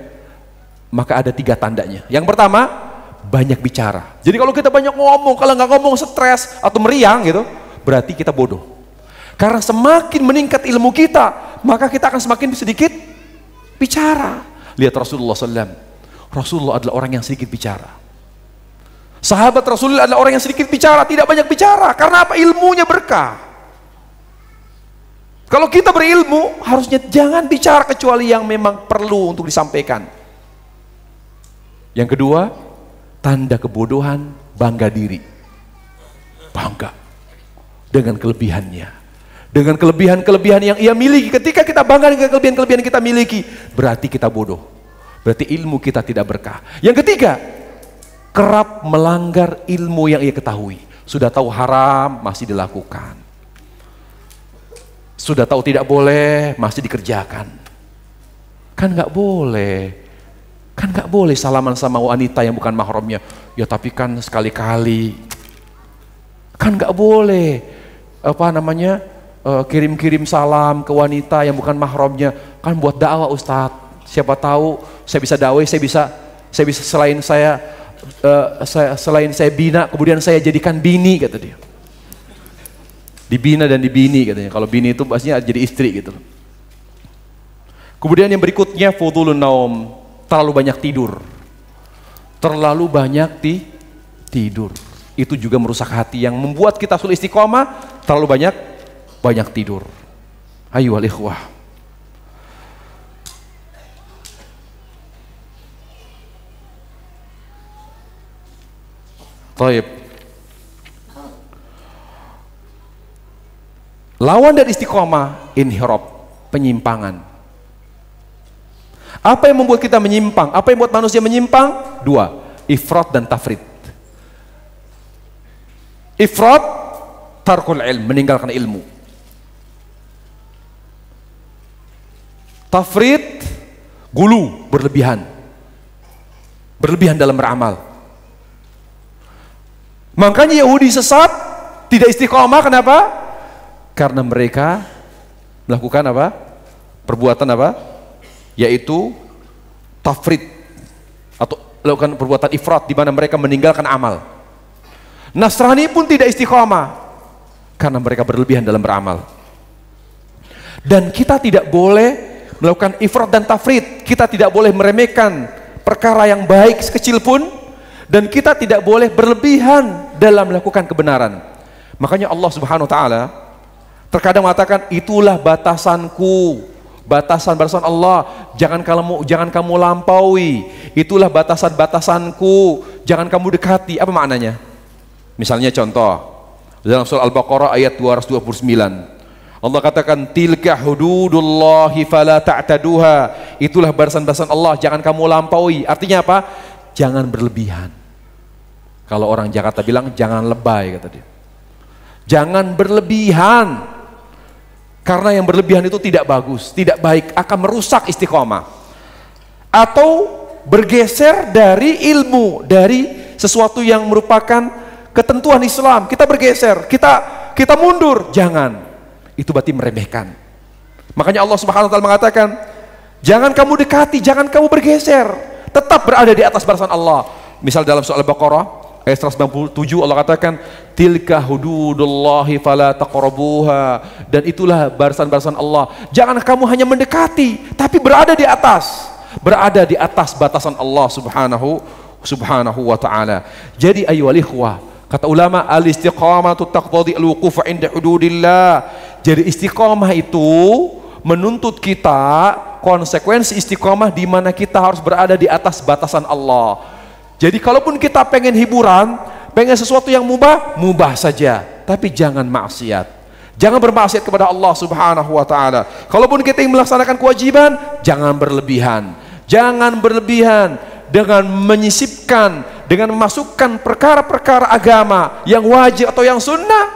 Maka ada 3 tandanya. Yang pertama, banyak bicara. Jadi kalau kita banyak ngomong, kalau nggak ngomong stres atau meriang gitu, berarti kita bodoh. Karena semakin meningkat ilmu kita, maka kita akan semakin sedikit bicara. Lihat Rasulullah SAW. Rasulullah adalah orang yang sedikit bicara. Sahabat Rasulullah adalah orang yang sedikit bicara, tidak banyak bicara. Karena apa? Ilmunya berkah. Kalau kita berilmu, harusnya jangan bicara kecuali yang memang perlu untuk disampaikan. Yang kedua, tanda kebodohan, bangga diri. Bangga dengan kelebihannya, dengan kelebihan-kelebihan yang ia miliki. Ketika kita bangga dengan kelebihan-kelebihan yang kita miliki, berarti kita bodoh, berarti ilmu kita tidak berkah. Yang ketiga, kerap melanggar ilmu yang ia ketahui. Sudah tahu haram, masih dilakukan. Sudah tahu tidak boleh, masih dikerjakan. Kan nggak boleh. Kan nggak boleh salaman sama wanita yang bukan mahramnya. Ya tapi kan sekali-kali. Kan nggak boleh kirim-kirim salam ke wanita yang bukan mahramnya. Kan buat dakwah Ustadz. Siapa tahu saya bisa dakwah, saya bisa selain saya bina, kemudian saya jadikan bini, kata dia. Dibina dan dibini katanya. Kalau bini itu maksudnya jadi istri gitu. Kemudian yang berikutnya, fudulun naum, terlalu banyak tidur. Terlalu banyak tidur. Itu juga merusak hati, yang membuat kita sulit istiqomah. Terlalu banyak tidur. Ayyuhal ikhwah. Taib. Lawan dari istiqomah, inhirab, penyimpangan. Apa yang membuat kita menyimpang? Apa yang membuat manusia menyimpang? 2, ifrat dan tafrit. Ifrat, tarkul ilm, meninggalkan ilmu. Tafrit, gulu, berlebihan. Berlebihan dalam beramal. Makanya Yahudi sesat, tidak istiqomah. Kenapa? Karena mereka melakukan apa? Perbuatan apa? Yaitu tafrid, atau melakukan perbuatan ifrat, di mana mereka meninggalkan amal. Nasrani pun tidak istiqomah karena mereka berlebihan dalam beramal. Dan kita tidak boleh melakukan ifrat dan tafrid. Kita tidak boleh meremehkan perkara yang baik sekecil pun, dan kita tidak boleh berlebihan dalam melakukan kebenaran. Makanya Allah Subhanahu wa taala terkadang mengatakan, itulah batasanku, batasan-batasan Allah, jangan kamu lampaui. Itulah batasan-batasanku, jangan kamu dekati. Apa maknanya? Misalnya contoh, dalam surah Al-Baqarah ayat 229. Allah katakan, tilka hududullahi fala ta'taduha. Itulah batasan-batasan Allah, jangan kamu lampaui. Artinya apa? Jangan berlebihan. Kalau orang Jakarta bilang jangan lebay, kata dia. Jangan berlebihan. Karena yang berlebihan itu tidak bagus, tidak baik, akan merusak istiqomah. Atau bergeser dari ilmu, dari sesuatu yang merupakan ketentuan Islam. Kita bergeser, kita mundur. Jangan. Itu berarti meremehkan. Makanya Allah Subhanahu wa taala mengatakan, jangan kamu dekati, jangan kamu bergeser. Tetap berada di atas batasan Allah. Misal dalam surah Al-Baqarah ayat 197 Allah katakan, tilka hududullahi fala taqrabuha. Dan itulah batasan-batasan Allah. Jangan kamu hanya mendekati, tapi berada di atas. Berada di atas batasan Allah subhanahu wa ta'ala. Jadi ayyuhal ikhwah, kata ulama, al-istiqamatu taqtadi al-wuquf 'inda hududillah. Jadi istiqamah itu menuntut kita konsekuensi istiqamah, di mana kita harus berada di atas batasan Allah. Jadi kalaupun kita pengen hiburan, pengen sesuatu yang mubah saja, tapi jangan maksiat. Jangan bermaksiat kepada Allah Subhanahu wa taala. Kalaupun kita ingin melaksanakan kewajiban, jangan berlebihan. Jangan berlebihan dengan menyisipkan, dengan memasukkan perkara-perkara agama yang wajib atau yang sunnah,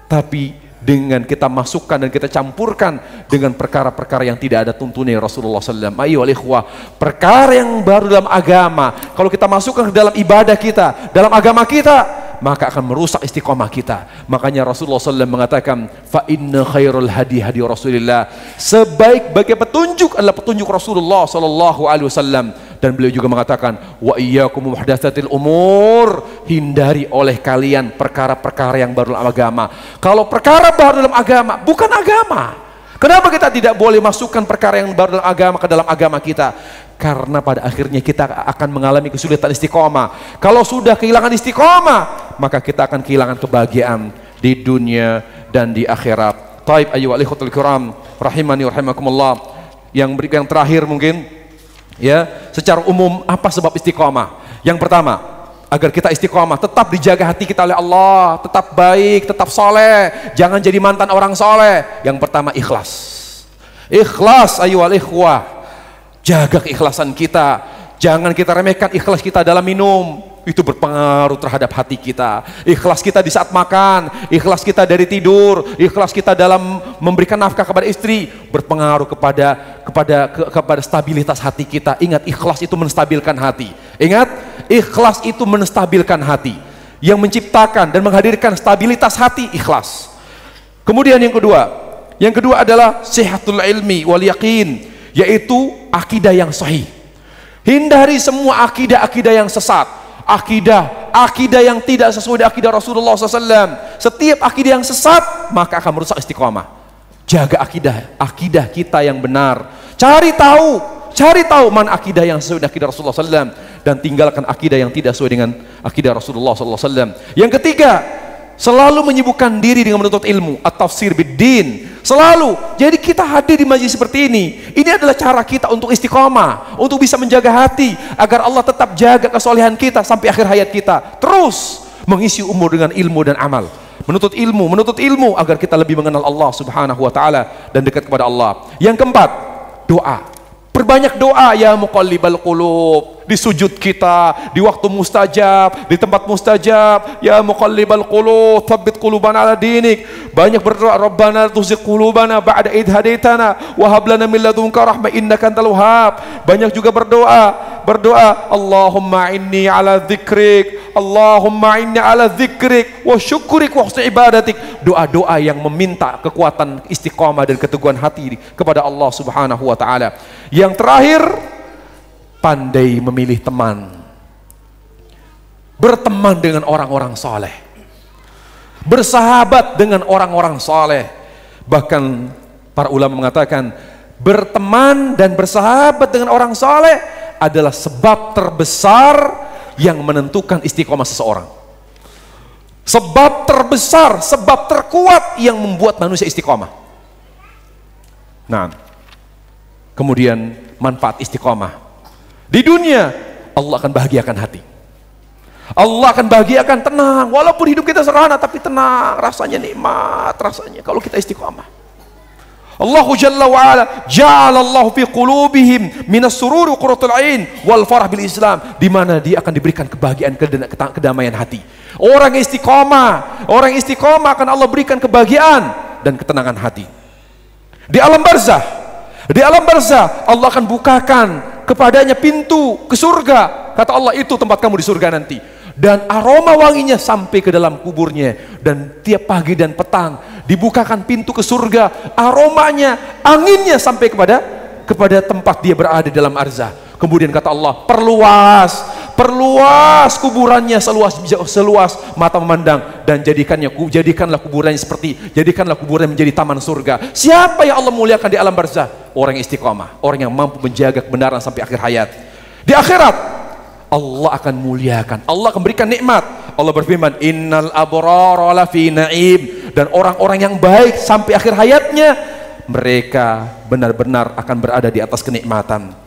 tapi dengan kita masukkan dan kita campurkan dengan perkara-perkara yang tidak ada tuntunan Rasulullah SAW. Ayyuhal ikhwah, perkara yang baru dalam agama, kalau kita masukkan ke dalam ibadah kita, dalam agama kita, maka akan merusak istiqomah kita. Makanya Rasulullah SAW mengatakan, fa inna khairul hadi hadi Rasulillah, sebaik-baiknya petunjuk adalah petunjuk Rasulullah SAW. Dan beliau juga mengatakan, wa iyyakum muhdatsatil umur, hindari oleh kalian perkara-perkara yang baru dalam agama. Kalau perkara baru dalam agama bukan agama, kenapa kita tidak boleh masukkan perkara yang baru dalam agama ke dalam agama kita? Karena pada akhirnya kita akan mengalami kesulitan istiqomah. Kalau sudah kehilangan istiqomah, maka kita akan kehilangan kebahagiaan di dunia dan di akhirat. Taib ayyuhal ikhwatul kiram rahimani wa rahimakumullah. Yang terakhir mungkin, ya, secara umum apa sebab istiqomah? Yang pertama, agar kita istiqomah, tetap dijaga hati kita oleh Allah, tetap baik, tetap soleh, jangan jadi mantan orang soleh. Yang pertama, ikhlas. Ikhlas ayyuhal ikhwah. Jaga keikhlasan kita, jangan kita remehkan ikhlas kita dalam minum, itu berpengaruh terhadap hati kita. Ikhlas kita di saat makan, ikhlas kita dari tidur, ikhlas kita dalam memberikan nafkah kepada istri, berpengaruh kepada stabilitas hati kita. Ingat, ikhlas itu menstabilkan hati. Ingat, ikhlas itu menstabilkan hati. Yang menciptakan dan menghadirkan stabilitas hati, ikhlas. Kemudian yang kedua adalah sihatul ilmi wal yaqin, yaitu akidah yang sahih. Hindari semua akidah-akidah yang sesat, akidah yang tidak sesuai dengan akidah Rasulullah SAW. Setiap akidah yang sesat maka akan merusak istiqomah. Jaga akidah kita yang benar. Cari tahu mana akidah yang sesuai dengan akidah Rasulullah SAW, dan tinggalkan akidah yang tidak sesuai dengan akidah Rasulullah SAW. Yang ketiga, selalu menyibukkan diri dengan menuntut ilmu, at-tafsir bid-din. Selalu. Jadi kita hadir di majelis seperti ini. Ini adalah cara kita untuk istiqomah, untuk bisa menjaga hati agar Allah tetap jaga kesolehan kita sampai akhir hayat kita. Terus mengisi umur dengan ilmu dan amal. Menuntut ilmu agar kita lebih mengenal Allah Subhanahu wa taala dan dekat kepada Allah. Yang keempat, doa. Perbanyak doa ya muqallibal qulub, di sujud kita, di waktu mustajab, di tempat mustajab. Ya muqallibal qulub, tsabbit qulubana ala dinik. Banyak berdoa, Rabbana tuzigh qulubana ba'da idh hadaitana wa hab lana min ladunka rahmah innaka antal wahhab. Banyak juga berdoa, Allahumma inni ala dzikrik, Allahumma inni ala dzikrik wa syukrik wa husni ibadatik. Doa-doa yang meminta kekuatan istiqamah dan keteguhan hati kepada Allah Subhanahu wa taala. Yang terakhir, pandai memilih teman. Berteman dengan orang-orang soleh, bersahabat dengan orang-orang soleh. Bahkan para ulama mengatakan, berteman dan bersahabat dengan orang soleh adalah sebab terbesar yang menentukan istiqomah seseorang. Sebab terbesar, sebab terkuat yang membuat manusia istiqomah. Nah, kemudian manfaat istiqomah di dunia, Allah akan bahagiakan hati. Allah akan bahagiakan, tenang. Walaupun hidup kita sederhana, tapi tenang, rasanya nikmat, rasanya kalau kita istiqomah. Allahu Jalla wa Ala ja'alallahu fi qulubihim minas sururi wa qurratul ain wal farah bil Islam, di mana dia akan diberikan kebahagiaan, kedamaian hati. Orang istiqomah akan Allah berikan kebahagiaan dan ketenangan hati. Di alam barzah Allah akan bukakan kepadanya pintu ke surga. Kata Allah, itu tempat kamu di surga nanti. Dan aroma wanginya sampai ke dalam kuburnya. Dan tiap pagi dan petang dibukakan pintu ke surga. Aromanya, anginnya sampai kepada tempat dia berada dalam arzah. Kemudian kata Allah, perluas kuburannya seluas mata memandang, dan jadikanlah kuburannya menjadi taman surga. Siapa yang Allah muliakan di alam barzah? Orang yang istiqamah, orang yang mampu menjaga kebenaran sampai akhir hayat. Di akhirat Allah akan muliakan, Allah akan berikan nikmat. Allah berfirman, innal abrara lafi na'im, dan orang-orang yang baik sampai akhir hayatnya, mereka benar-benar akan berada di atas kenikmatan.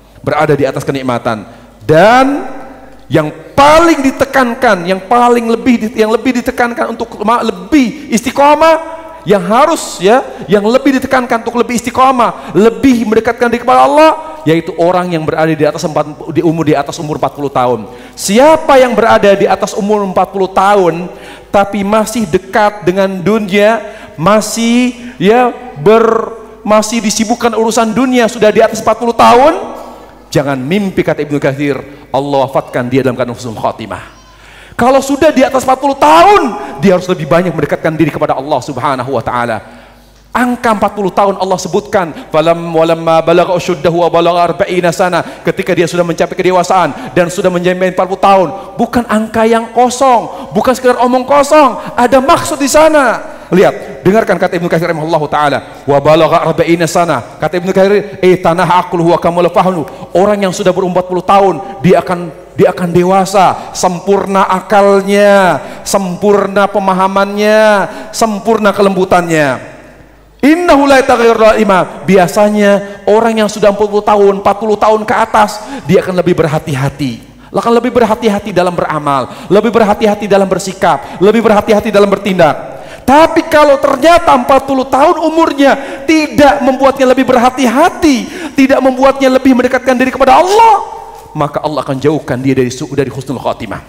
Dan yang paling ditekankan, yang lebih ditekankan untuk lebih istiqomah, yang lebih ditekankan untuk lebih istiqomah, lebih mendekatkan diri kepada Allah, yaitu orang yang berada di atas umur 40 tahun. Siapa yang berada di atas umur 40 tahun tapi masih dekat dengan dunia, masih disibukkan urusan dunia, sudah di atas 40 tahun, jangan mimpi, kata Ibnu Katsir, Allah wafatkan dia dalam keadaan husnul khatimah. Kalau sudah di atas 40 tahun, dia harus lebih banyak mendekatkan diri kepada Allah Subhanahu wa taala. Angka 40 tahun Allah sebutkan, walamma balagha usyuddahu wa balagha 40 sana, ketika dia sudah mencapai kedewasaan dan sudah mencapai 40 tahun. Bukan angka yang kosong, bukan sekedar omong kosong, ada maksud di sana. Lihat, dengarkan kata Ibnu Katsir rahimahullahu taala, wa balagha 40 sana. Kata Ibnu Katsir, tanah aqluhu wa kamal fahmu. Orang yang sudah berumur 40 tahun, dia akan dewasa, sempurna akalnya, sempurna pemahamannya, sempurna kelembutannya. Innahu la yataghayyar imam. Biasanya orang yang sudah 40 tahun ke atas, dia akan lebih berhati-hati. Akan lebih berhati-hati dalam beramal, lebih berhati-hati dalam bersikap, lebih berhati-hati dalam bertindak. Tapi kalau ternyata 40 tahun umurnya tidak membuatnya lebih berhati-hati, tidak membuatnya lebih mendekatkan diri kepada Allah, maka Allah akan jauhkan dia dari husnul khatimah.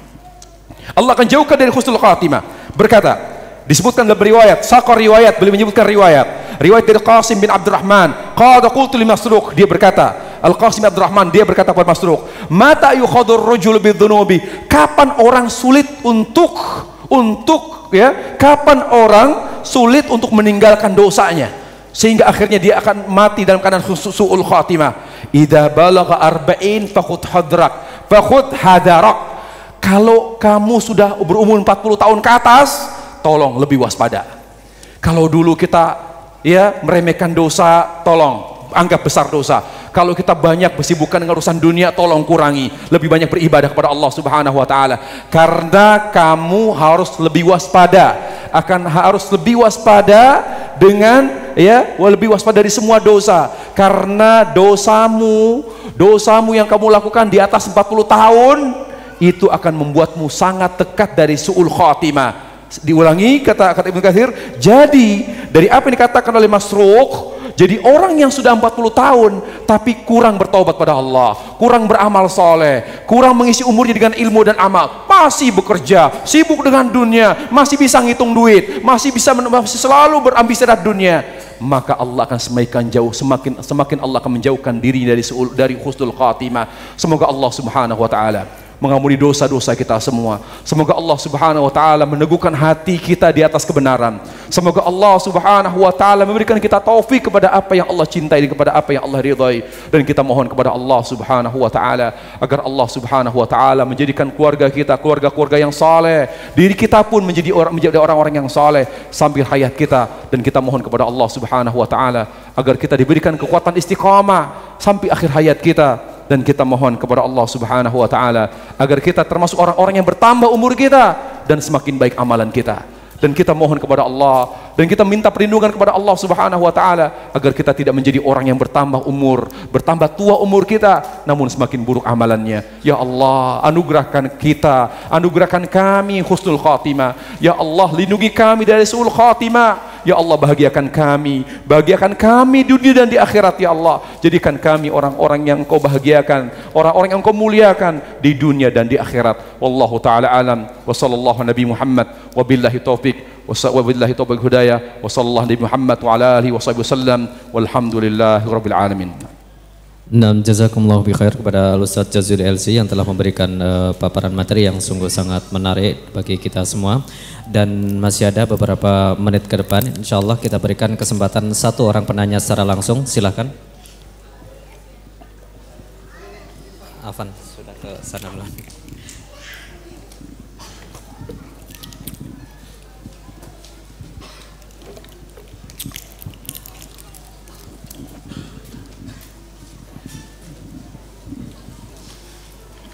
Allah akan jauhkan dari husnul khatimah. Berkata, disebutkan dalam riwayat, saqar riwayat, beliau menyebutkan riwayat dari Qasim bin Abdurrahman, qala qultu li Masruq, dia berkata, Al-Qasim bin Abdurrahman, dia berkata kepada Masruq, mata yukhadur rajul bidzunubi, kapan orang sulit kapan orang sulit untuk meninggalkan dosanya sehingga akhirnya dia akan mati dalam keadaan su'ul khatimah. Idza balagha 40 fakhudh hadarak. Kalau kamu sudah berumur 40 tahun ke atas, tolong lebih waspada. Kalau dulu kita meremehkan dosa, tolong anggap besar dosa. Kalau kita banyak bersibukkan dengan urusan dunia, tolong kurangi. Lebih banyak beribadah kepada Allah Subhanahu wa taala. Karena kamu harus lebih waspada, harus lebih waspada dengan lebih waspada dari semua dosa. Karena dosamu yang kamu lakukan di atas 40 tahun itu akan membuatmu sangat dekat dari su'ul khatimah. Diulangi kata Ibnu Katsir, jadi dari apa yang dikatakan oleh Masruq, jadi orang yang sudah 40 tahun tapi kurang bertaubat pada Allah, kurang beramal soleh, kurang mengisi umurnya dengan ilmu dan amal, masih bekerja, sibuk dengan dunia, masih bisa ngitung duit, masih selalu berambisi terhadap dunia, maka Allah akan semakin Allah akan menjauhkan diri dari husnul khatimah. Semoga Allah Subhanahu wa taala mengampuni dosa-dosa kita semua. Semoga Allah Subhanahu wa taala meneguhkan hati kita di atas kebenaran. Semoga Allah Subhanahu wa taala memberikan kita taufik kepada apa yang Allah cintai dan kepada apa yang Allah ridhai. Dan kita mohon kepada Allah Subhanahu wa taala agar Allah Subhanahu wa taala menjadikan keluarga kita keluarga yang saleh. Diri kita pun menjadi orang-orang yang saleh sambil hayat kita, dan kita mohon kepada Allah Subhanahu wa taala agar kita diberikan kekuatan istiqamah sampai akhir hayat kita. Dan kita mohon kepada Allah Subhanahu wa taala agar kita termasuk orang-orang yang bertambah umur kita dan semakin baik amalan kita. Dan kita mohon kepada Allah dan kita minta perlindungan kepada Allah Subhanahu wa taala agar kita tidak menjadi orang yang bertambah tua umur kita namun semakin buruk amalannya. Ya Allah, anugerahkan kami husnul khatimah. Ya Allah, lindungi kami dari su'ul khatimah. Ya Allah, bahagiakan kami dunia dan di akhirat. Ya Allah, jadikan kami orang-orang yang Engkau bahagiakan, orang-orang yang Engkau muliakan di dunia dan di akhirat. Wallahu taala alam wa sallallahu nabi Muhammad wa billahi taufik wa billahi taufik hidayah wa sallallahu nabi Muhammad wa ala alihi wa sahbihi wasallam walhamdulillahi rabbil alamin. Nah, jazakumullah bi khair kepada Ustaz Jazil LC yang telah memberikan paparan materi yang sungguh sangat menarik bagi kita semua. Dan masih ada beberapa menit ke depan, insya Allah kita berikan kesempatan satu orang penanya secara langsung. Silakan. Afan sudah ke sana belum?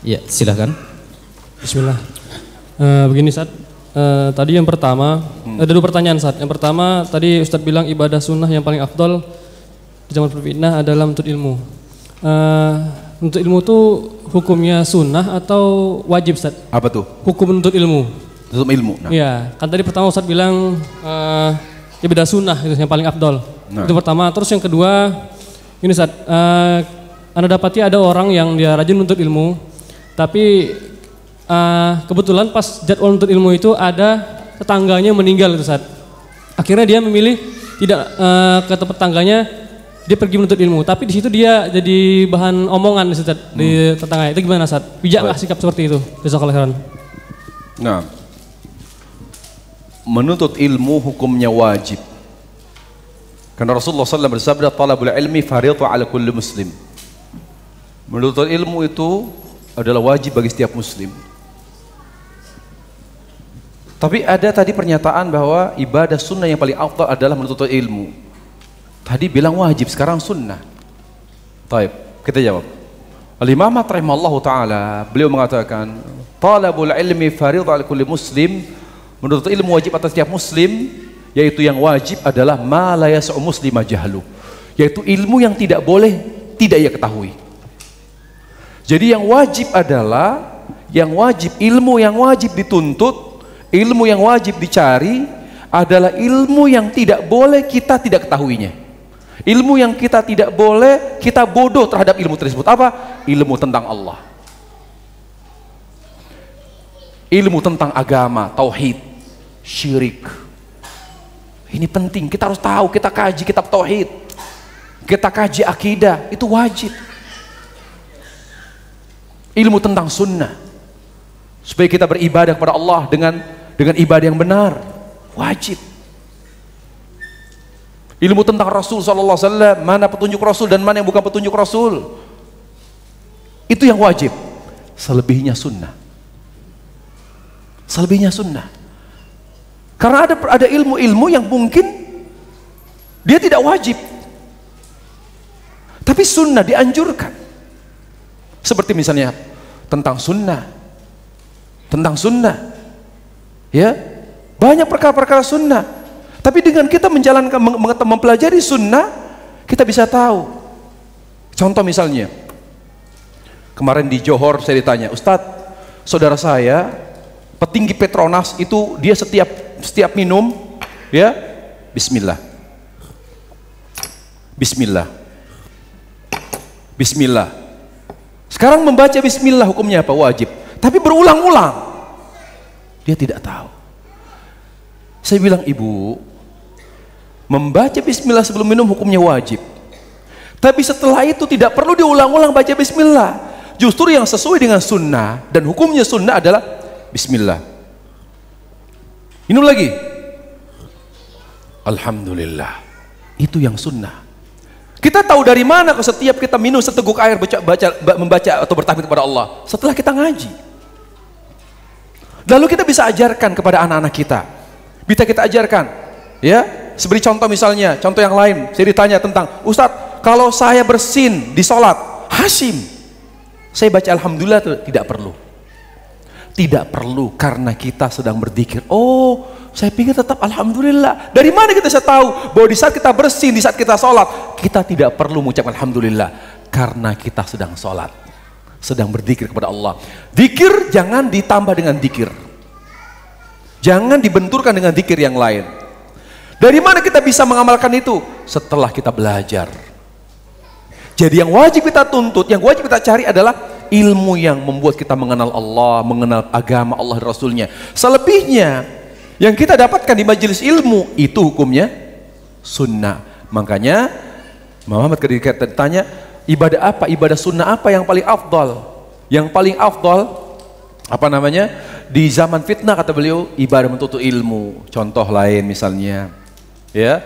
Ya, silakan. Bismillah. Begini Ustaz, tadi yang pertama ada dua pertanyaan Ustaz. Yang pertama tadi Ustaz bilang ibadah sunnah yang paling afdol di zaman berfitnah adalah menuntut ilmu. Menuntut ilmu itu hukumnya sunnah atau wajib Ustaz? Apa tuh? Hukum menuntut ilmu. Menuntut ilmu. Iya, kan tadi pertama Ustaz bilang ibadah sunnah itu yang paling afdol. Itu pertama. Terus yang kedua, ini Ustaz, Anda dapati ada orang yang dia rajin menuntut ilmu. Tapi kebetulan pas jadwal menuntut ilmu itu ada tetangganya meninggal itu Ustaz. Akhirnya dia memilih tidak ke tempat tetangganya, dia pergi menuntut ilmu. Tapi di situ dia jadi bahan omongan Ustaz di tetangganya. Itu gimana Ustaz? Bijak nggak sikap seperti itu? Jazakallahu khairan. Nah, menuntut ilmu hukumnya wajib. Karena Rasulullah SAW bersabda, talabul ilmi fardhu ala kulli muslim. Menuntut ilmu itu adalah wajib bagi setiap muslim. Tapi ada tadi pernyataan bahwa ibadah sunnah yang paling afdal adalah menuntut ilmu. Tadi bilang wajib, sekarang sunnah. Taib, kita jawab. Al-Imam rahimahullah ta'ala, beliau mengatakan, talabul ilmi fardhu ala kulli muslim. Menuntut ilmu wajib atas setiap muslim, yaitu yang wajib adalah ma la yas'u muslima jahlu, yaitu ilmu yang tidak boleh tidak ia ketahui. Jadi yang wajib adalah ilmu yang wajib dituntut, ilmu yang wajib dicari adalah ilmu yang tidak boleh kita tidak ketahuinya. Ilmu yang kita tidak boleh kita bodoh terhadap ilmu tersebut. Apa? Ilmu tentang Allah, ilmu tentang agama, tauhid, syirik. Ini penting, kita harus tahu, kita kaji kitab tauhid, kita kaji akidah, itu wajib. Ilmu tentang sunnah, supaya kita beribadah kepada Allah dengan ibadah yang benar, wajib. Ilmu tentang Rasul sallallahu alaihi wasallam, mana petunjuk Rasul dan mana yang bukan petunjuk Rasul, itu yang wajib. Selebihnya sunnah. Selebihnya sunnah. Karena ada ilmu-ilmu yang mungkin dia tidak wajib, tapi sunnah dianjurkan. Seperti misalnya tentang sunnah, ya, banyak perkara-perkara sunnah. Tapi dengan kita menjalankan, mempelajari sunnah, kita bisa tahu. Contoh misalnya, kemarin di Johor saya ditanya, Ustadz, saudara saya petinggi Petronas itu dia setiap minum, ya, Bismillah, Bismillah, Bismillah. Sekarang membaca Bismillah hukumnya apa? Wajib. Tapi berulang-ulang dia tidak tahu. Saya bilang, ibu, membaca Bismillah sebelum minum hukumnya wajib. Tapi setelah itu tidak perlu diulang-ulang baca Bismillah. Justru yang sesuai dengan sunnah dan hukumnya sunnah adalah Bismillah. Minum lagi, Alhamdulillah. Itu yang sunnah. Kita tahu dari mana kalau setiap kita minum seteguk air membaca atau bertahmid kepada Allah? Setelah kita ngaji. Lalu kita bisa ajarkan kepada anak-anak kita. Bisa kita ajarkan, ya. Seperti contoh misalnya, contoh yang lain, saya ditanya tentang, Ustadz, kalau saya bersin di sholat, Hashim, saya baca Alhamdulillah itu tidak perlu. Tidak perlu, karena kita sedang berzikir. Oh, saya pikir tetap Alhamdulillah. Dari mana kita bisa tahu bahwa di saat kita bersin, di saat kita sholat, kita tidak perlu mengucapkan Alhamdulillah? Karena kita sedang sholat, sedang berzikir kepada Allah. Zikir jangan ditambah dengan zikir, jangan dibenturkan dengan zikir yang lain. Dari mana kita bisa mengamalkan itu? Setelah kita belajar. Jadi yang wajib kita tuntut, yang wajib kita cari adalah ilmu yang membuat kita mengenal Allah, mengenal agama Allah dan Rasulnya. Selebihnya yang kita dapatkan di majelis ilmu itu hukumnya sunnah. Makanya Muhammad ketika ditanya ibadah apa, ibadah sunnah apa yang paling afdal? Yang paling afdal apa namanya? Di zaman fitnah kata beliau, ibadah menuntut ilmu. Contoh lain misalnya, ya,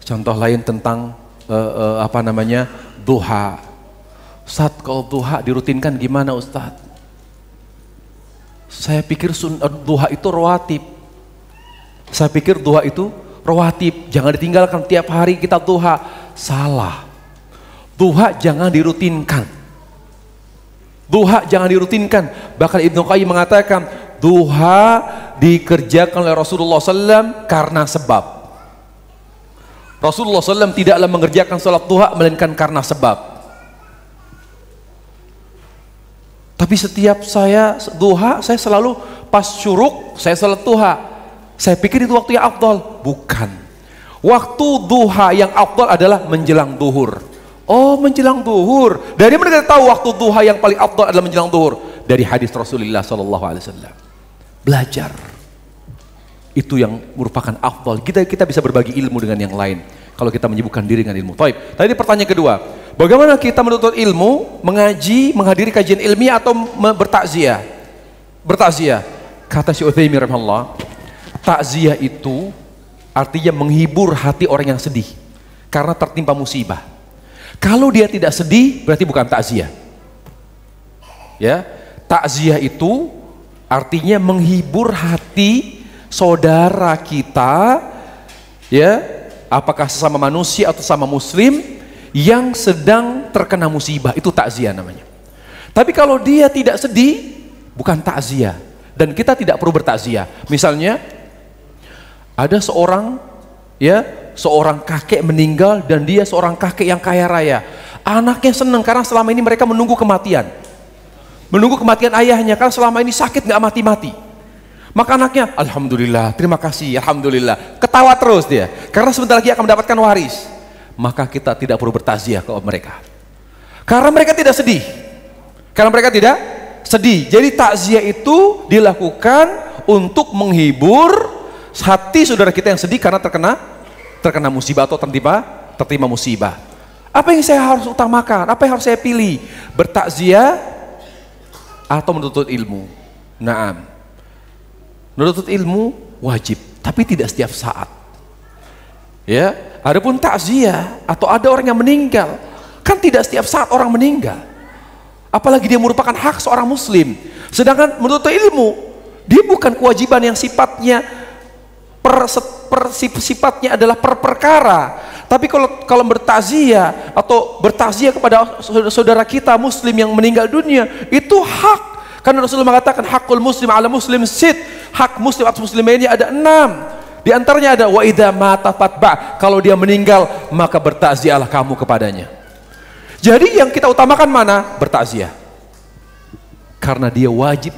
contoh lain tentang apa namanya? Duha. Ustadz, kalau duha dirutinkan gimana Ustadz? Saya pikir duha itu rawatib. Saya pikir duha itu rawatib, jangan ditinggalkan tiap hari kita duha. Salah. Duha jangan dirutinkan. Duha jangan dirutinkan. Bahkan Ibnu Qayyim mengatakan, duha dikerjakan oleh Rasulullah SAW karena sebab. Rasulullah SAW tidaklah mengerjakan sholat duha melainkan karena sebab. Tapi setiap saya duha, saya selalu pas syuruk, saya salat duha. Saya pikir itu waktu yang afdal. Bukan. Waktu duha yang afdal adalah menjelang duhur. Oh, menjelang duhur. Dari mana kita tahu waktu duha yang paling afdal adalah menjelang duhur? Dari hadis Rasulullah SAW. Belajar. Itu yang merupakan afdal. Kita bisa berbagi ilmu dengan yang lain. Kalau kita menyibukkan diri dengan ilmu. Baik. Tadi pertanyaan kedua. Bagaimana kita menuntut ilmu, mengaji, menghadiri kajian ilmiah atau bertakziah? Bertakziah. Kata Syekh Utsaimin rahimahullah, takziah itu artinya menghibur hati orang yang sedih karena tertimpa musibah. Kalau dia tidak sedih berarti bukan takziah. Ya, takziah itu artinya menghibur hati saudara kita, ya, apakah sesama manusia atau sama muslim yang sedang terkena musibah, itu takziah namanya. Tapi kalau dia tidak sedih, bukan takziah. Dan kita tidak perlu bertakziah. Misalnya ada seorang, ya, seorang kakek meninggal dan dia seorang kakek yang kaya raya. Anaknya senang karena selama ini mereka menunggu kematian. Menunggu kematian ayahnya karena selama ini sakit nggak mati-mati. Maka anaknya, alhamdulillah, terima kasih, alhamdulillah. Ketawa terus dia karena sebentar lagi akan mendapatkan waris. Maka kita tidak perlu bertakziah ke mereka. Karena mereka tidak sedih. Karena mereka tidak sedih. Jadi takziah itu dilakukan untuk menghibur hati saudara kita yang sedih karena terkena musibah atau tertimpa musibah. Apa yang saya harus utamakan? Apa yang harus saya pilih? Bertakziah atau menuntut ilmu? Naam. Menuntut ilmu wajib, tapi tidak setiap saat. Ya, adapun takziah atau ada orang yang meninggal, kan tidak setiap saat orang meninggal. Apalagi dia merupakan hak seorang muslim. Sedangkan menuntut ilmu, dia bukan kewajiban yang sifatnya sifatnya adalah per perkara. Tapi kalau bertakziah atau bertakziah kepada saudara kita muslim yang meninggal dunia, itu hak. Karena Rasulullah mengatakan hakul muslim ala muslim sit, hak muslim atas muslim lainnya ada 6. Di antaranya ada wa idza mata fatba, kalau dia meninggal maka bertakziahlah kamu kepadanya. Jadi yang kita utamakan mana? Bertakziah. Karena dia wajib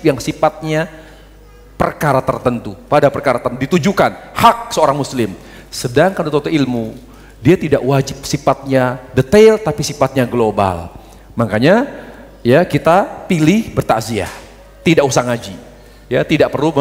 yang sifatnya perkara tertentu, pada perkara tertentu ditujukan hak seorang muslim. Sedangkan untuk ilmu, dia tidak wajib sifatnya detail tapi sifatnya global. Makanya ya kita pilih bertakziah, tidak usah ngaji. Ya, tidak perlu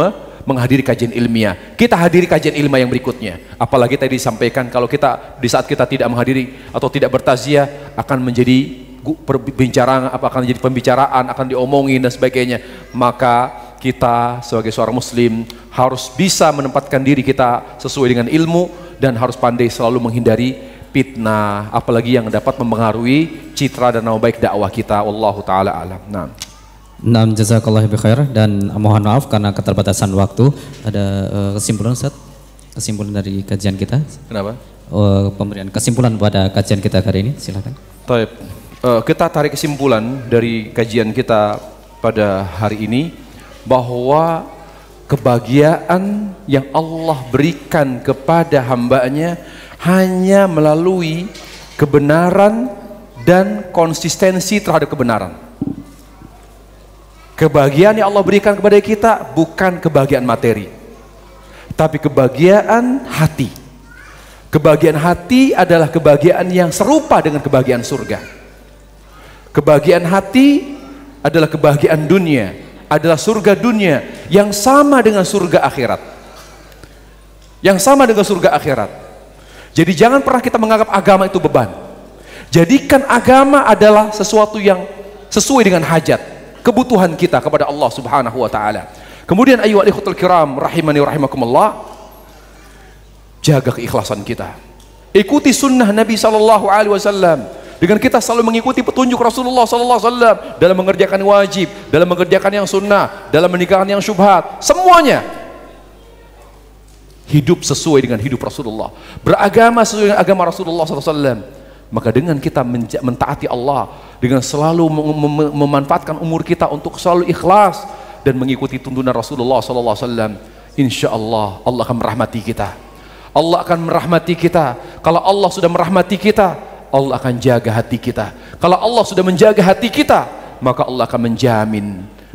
menghadiri kajian ilmiah. Kita hadiri kajian ilmiah yang berikutnya. Apalagi tadi disampaikan kalau kita di saat kita tidak menghadiri atau tidak bertakziah akan menjadi perbincangan, akan menjadi pembicaraan, akan diomongin dan sebagainya. Maka kita sebagai seorang muslim harus bisa menempatkan diri kita sesuai dengan ilmu dan harus pandai selalu menghindari fitnah, apalagi yang dapat mempengaruhi citra dan nama baik dakwah kita. Wallahu taala alam. Nah, jazakallahu khair, dan mohon maaf karena keterbatasan waktu. Ada kesimpulan Ustaz? Kesimpulan dari kajian kita? Kenapa? Pemberian kesimpulan pada kajian kita hari ini, silakan. Baik. Kita tarik kesimpulan dari kajian kita pada hari ini bahwa kebahagiaan yang Allah berikan kepada hambanya hanya melalui kebenaran dan konsistensi terhadap kebenaran. Kebahagiaan yang Allah berikan kepada kita bukan kebahagiaan materi, tapi kebahagiaan hati. Kebahagiaan hati adalah kebahagiaan yang serupa dengan kebahagiaan surga. Kebahagiaan hati adalah kebahagiaan dunia, adalah surga dunia yang sama dengan surga akhirat. Yang sama dengan surga akhirat. Jadi jangan pernah kita menganggap agama itu beban. Jadikan agama adalah sesuatu yang sesuai dengan hajat, kebutuhan kita kepada Allah Subhanahu wa taala. Kemudian ayyuhal ikhwatul kiram rahimani wa rahimakumullah, jaga keikhlasan kita. Ikuti sunnah Nabi sallallahu alaihi wasallam dengan kita selalu mengikuti petunjuk Rasulullah sallallahu alaihi wasallam dalam mengerjakan wajib, dalam mengerjakan yang sunnah, dalam meninggalkan yang syubhat, semuanya. Hidup sesuai dengan hidup Rasulullah, beragama sesuai dengan agama Rasulullah sallallahu alaihi wasallam. Maka dengan kita mentaati Allah, dengan selalu memanfaatkan umur kita untuk selalu ikhlas dan mengikuti tuntunan Rasulullah SAW, insya Allah Allah akan merahmati kita. Allah akan merahmati kita. Kalau Allah sudah merahmati kita, Allah akan jaga hati kita. Kalau Allah sudah menjaga hati kita, maka Allah akan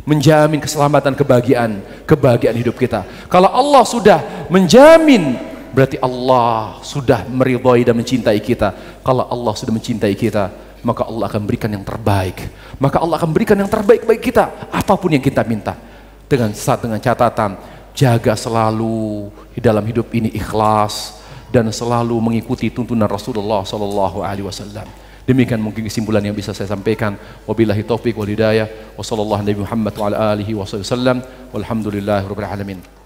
menjamin keselamatan, kebahagiaan hidup kita. Kalau Allah sudah menjamin, berarti Allah sudah meridhai dan mencintai kita. Kalau Allah sudah mencintai kita, maka Allah akan berikan yang terbaik. Maka Allah akan berikan yang terbaik bagi kita, apapun yang kita minta. Dengan catatan, jaga selalu di dalam hidup ini ikhlas dan selalu mengikuti tuntunan Rasulullah SAW. Demikian mungkin kesimpulan yang bisa saya sampaikan. Wabillahi taufiq wal hidayah. Wassallallahu Nabi Muhammad wa ala alihi wasallam. Walhamdulillahirabbil alamin.